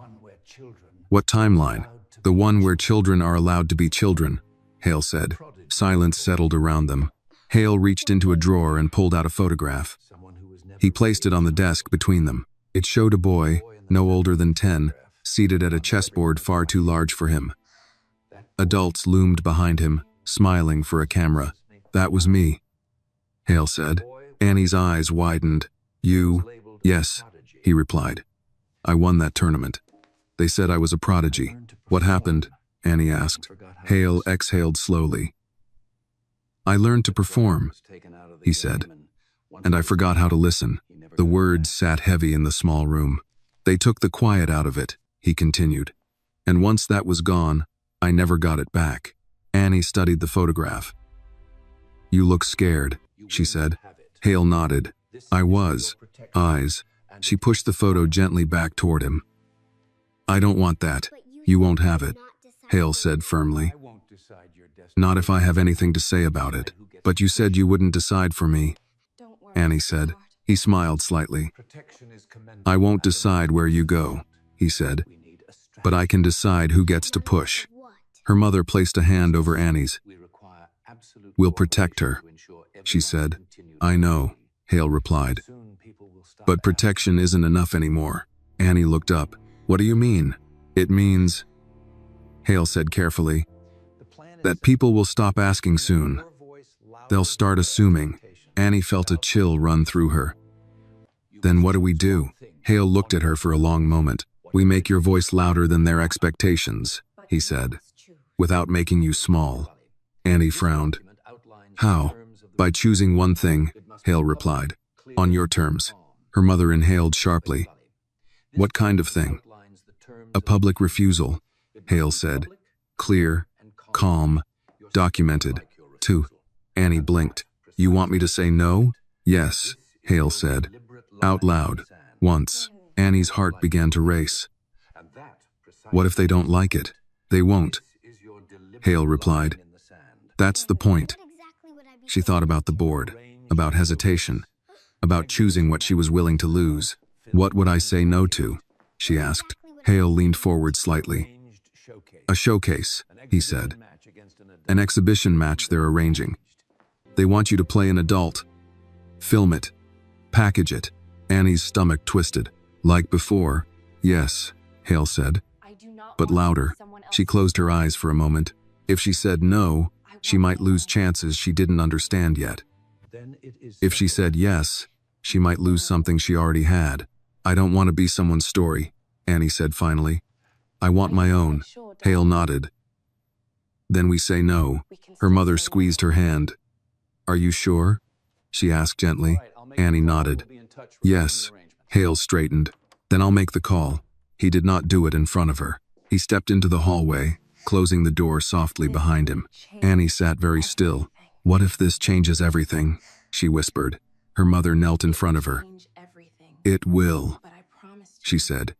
"What timeline?" "The one where children are allowed to be children," Hale said. Silence settled around them. Hale reached into a drawer and pulled out a photograph. He placed it on the desk between them. It showed a boy, no older than 10, seated at a chessboard far too large for him. Adults loomed behind him, smiling for a camera. "That was me," Hale said. Annie's eyes widened. "You?" "Yes," he replied. "I won that tournament. They said I was a prodigy." "What happened?" Annie asked. Hale exhaled slowly. "I learned to perform," he said, "and I forgot how to listen." The words sat heavy in the small room. "They took the quiet out of it," he continued. "And once that was gone, I never got it back." Annie studied the photograph. "You look scared," she said. Hale nodded. "I was. Eyes." She pushed the photo gently back toward him. "I don't want that. You won't have it," Hale said firmly. "Not if I have anything to say about it. But you said you wouldn't decide for me," Annie said. He smiled slightly. "I won't decide where you go," he said, "but I can decide who gets to push." Her mother placed a hand over Annie's. "We'll protect her," she said. "I know," Hale replied. "But protection isn't enough anymore." Annie looked up. "What do you mean?" "It means," Hale said carefully, "that people will stop asking soon. They'll start assuming." Annie felt a chill run through her. "Then what do we do?" Hale looked at her for a long moment. "We make your voice louder than their expectations," he said, "without making you small." Annie frowned. "How?" "By choosing one thing," Hale replied. "On your terms." Her mother inhaled sharply. "What kind of thing?" "A public refusal," Hale said. "Clear, calm, documented. Too." Annie blinked. "You want me to say no?" "Yes," Hale said. Out loud. Once. Annie's heart began to race. "What if they don't like it?" "They won't," Hale replied. "That's the point." She thought about the board, about hesitation, about choosing what she was willing to lose. "What would I say no to?" she asked. Hale leaned forward slightly. "A showcase," he said. "An exhibition match they're arranging. They want you to play an adult. Film it. Package it." Annie's stomach twisted. "Like before," Yes, Hale said, but louder. She closed her eyes for a moment. If she said no, she might lose chances she didn't understand yet. If she said yes, she might lose something she already had. I don't want to be someone's story, Annie said finally. I want my own. Hale nodded. Then we say no. Her mother squeezed her hand. Are you sure? She asked gently. Annie nodded. Yes. Hale straightened. Then I'll make the call. He did not do it in front of her. He stepped into the hallway, closing the door softly behind him. Annie sat very still. What if this changes everything? She whispered. Her mother knelt in front of her. It will, she said.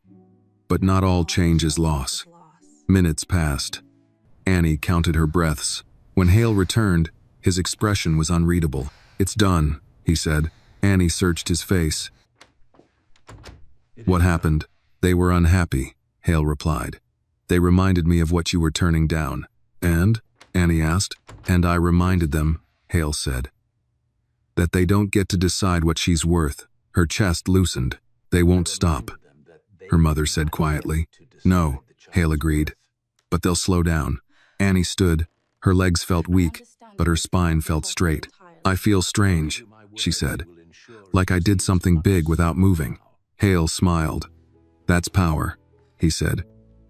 But not all change is loss. Minutes passed. Annie counted her breaths. When Hale returned, his expression was unreadable. It's done, he said. Annie searched his face. What happened? They were unhappy, Hale replied. They reminded me of what you were turning down. And? Annie asked. And I reminded them, Hale said, that they don't get to decide what she's worth. Her chest loosened. They won't stop, her mother said quietly. No, Hale agreed. But they'll slow down. Annie stood. Her legs felt weak, but her spine felt straight. I feel strange, she said. Like I did something big without moving. Hale smiled. That's power, he said.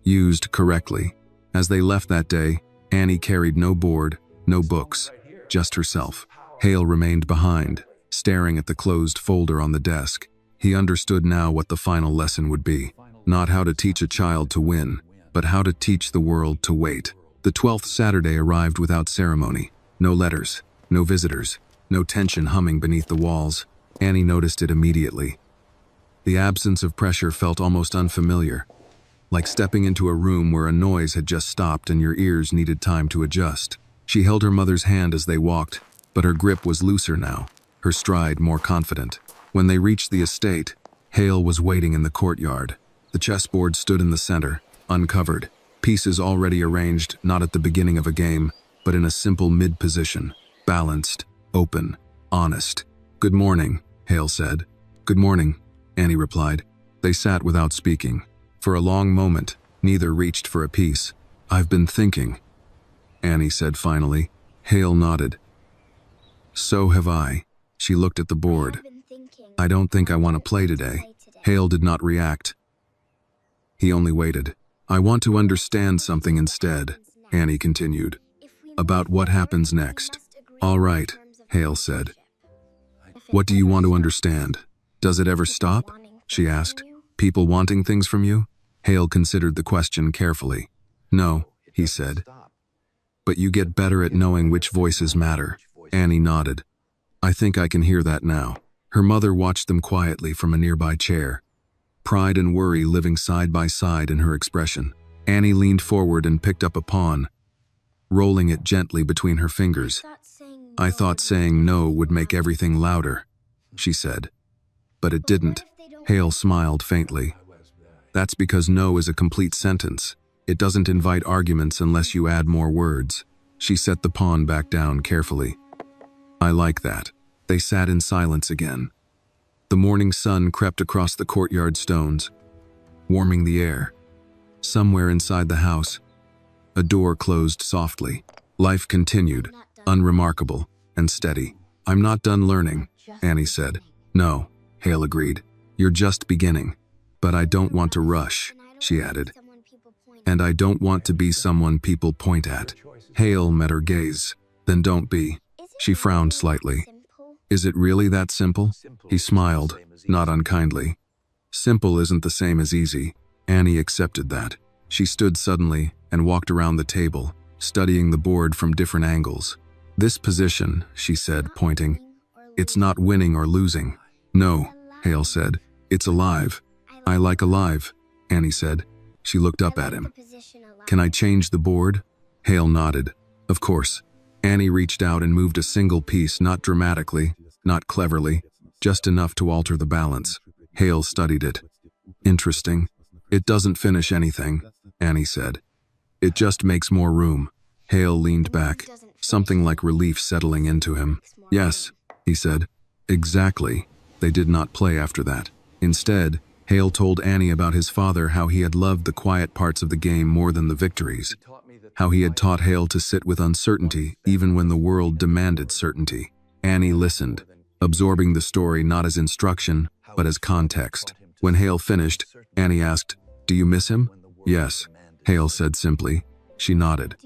Used correctly. As they left that day, Annie carried no board, no books, just herself. Hale remained behind, staring at the closed folder on the desk. He understood now what the final lesson would be. Not how to teach a child to win, but how to teach the world to wait. The 12th Saturday arrived without ceremony. No letters, no visitors, no tension humming beneath the walls. Annie noticed it immediately. The absence of pressure felt almost unfamiliar, like stepping into a room where a noise had just stopped and your ears needed time to adjust. She held her mother's hand as they walked, but her grip was looser now, her stride more confident. When they reached the estate, Hale was waiting in the courtyard. The chessboard stood in the center, uncovered, pieces already arranged not at the beginning of a game, but in a simple mid-position, balanced, open, honest. Good morning, Hale said. Good morning, Annie replied. They sat without speaking. For a long moment, neither reached for a piece. I've been thinking, Annie said finally. Hale nodded. So have I. She looked at the board. I don't think I want to play today. Hale did not react. He only waited. I want to understand something instead, Annie continued. About what happens next. All right, Hale said. What do you want to understand? Does it ever stop? She asked. People wanting things from you? Hale considered the question carefully. No, he said. But you get better at knowing which voices matter. Annie nodded. I think I can hear that now. Her mother watched them quietly from a nearby chair, pride and worry living side by side in her expression. Annie leaned forward and picked up a pawn, rolling it gently between her fingers. I thought saying no would make everything louder, she said. But it didn't. Hale smiled faintly. That's because no is a complete sentence. It doesn't invite arguments unless you add more words. She set the pawn back down carefully. I like that. They sat in silence again. The morning sun crept across the courtyard stones, warming the air. Somewhere inside the house, a door closed softly. Life continued, unremarkable and steady. I'm not done learning, Annie said. No, Hale agreed. You're just beginning. But I don't want to rush, she added. And I don't want to be someone people point at. Hale met her gaze. Then don't be. She frowned slightly. Is it really that simple? He smiled, not unkindly. Simple isn't the same as easy. Annie accepted that. She stood suddenly and walked around the table, studying the board from different angles. This position, she said, pointing. It's not winning or losing. No, Hale said. It's alive. I like alive, Annie said. She looked up at him. Can I change the board? Hale nodded. Of course. Annie reached out and moved a single piece, not dramatically, not cleverly, just enough to alter the balance. Hale studied it. Interesting. It doesn't finish anything, Annie said. It just makes more room. Hale leaned back, something like relief settling into him. Yes, he said. Exactly. They did not play after that. Instead, Hale told Annie about his father, how he had loved the quiet parts of the game more than the victories, how he had taught Hale to sit with uncertainty even when the world demanded certainty. Annie listened, absorbing the story not as instruction, but as context. When Hale finished, Annie asked, "Do you miss him?" "Yes," Hale said simply. She nodded.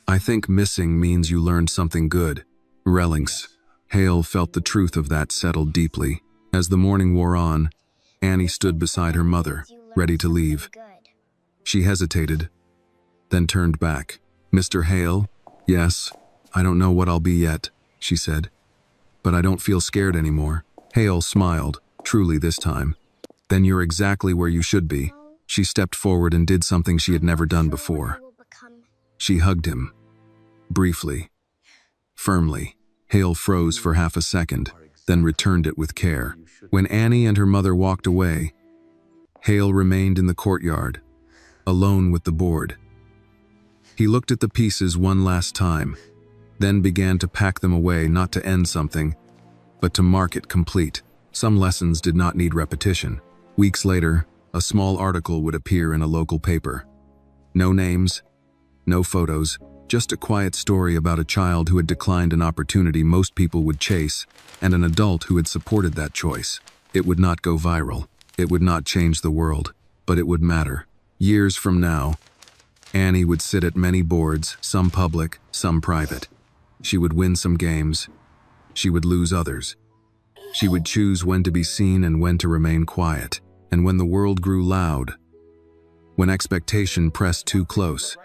"I think missing means you learned something good." Relinks. Hale felt the truth of that settled deeply. As the morning wore on, Annie stood beside her mother, ready to leave. She hesitated, then turned back. "Mr. Hale?" "Yes, I don't know what I'll be yet," she said. "But I don't feel scared anymore." Hale smiled, truly this time. "Then you're exactly where you should be." She stepped forward and did something she had never done before. She hugged him. Briefly. Firmly. Hale froze for half a second, then returned it with care. When Annie and her mother walked away, Hale remained in the courtyard, alone with the board. He looked at the pieces one last time, then began to pack them away, not to end something, but to mark it complete. Some lessons did not need repetition. Weeks later, a small article would appear in a local paper. No names, no photos, just a quiet story about a child who had declined an opportunity most people would chase, and an adult who had supported that choice. It would not go viral. It would not change the world, but it would matter. Years from now, Annie would sit at many boards, some public, some private. She would win some games. She would lose others. She would choose when to be seen and when to remain quiet. And when the world grew loud, when expectation pressed too close,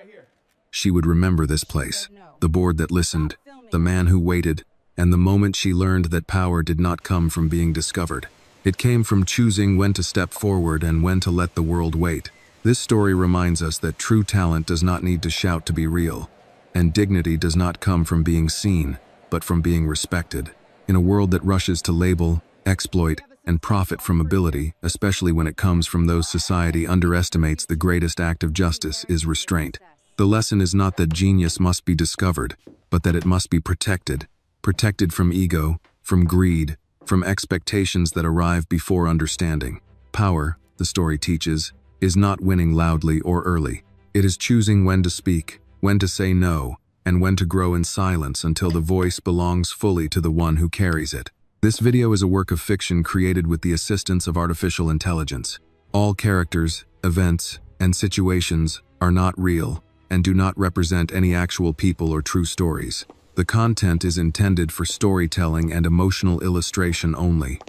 she would remember this place, the board that listened, the man who waited, and the moment she learned that power did not come from being discovered. It came from choosing when to step forward and when to let the world wait. This story reminds us that true talent does not need to shout to be real, and dignity does not come from being seen, but from being respected. In a world that rushes to label, exploit, and profit from ability, especially when it comes from those society underestimates, the greatest act of justice is restraint. The lesson is not that genius must be discovered, but that it must be protected. Protected from ego, from greed, from expectations that arrive before understanding. Power, the story teaches, is not winning loudly or early. It is choosing when to speak, when to say no, and when to grow in silence until the voice belongs fully to the one who carries it. This video is a work of fiction created with the assistance of artificial intelligence. All characters, events, and situations are not real and do not represent any actual people or true stories. The content is intended for storytelling and emotional illustration only.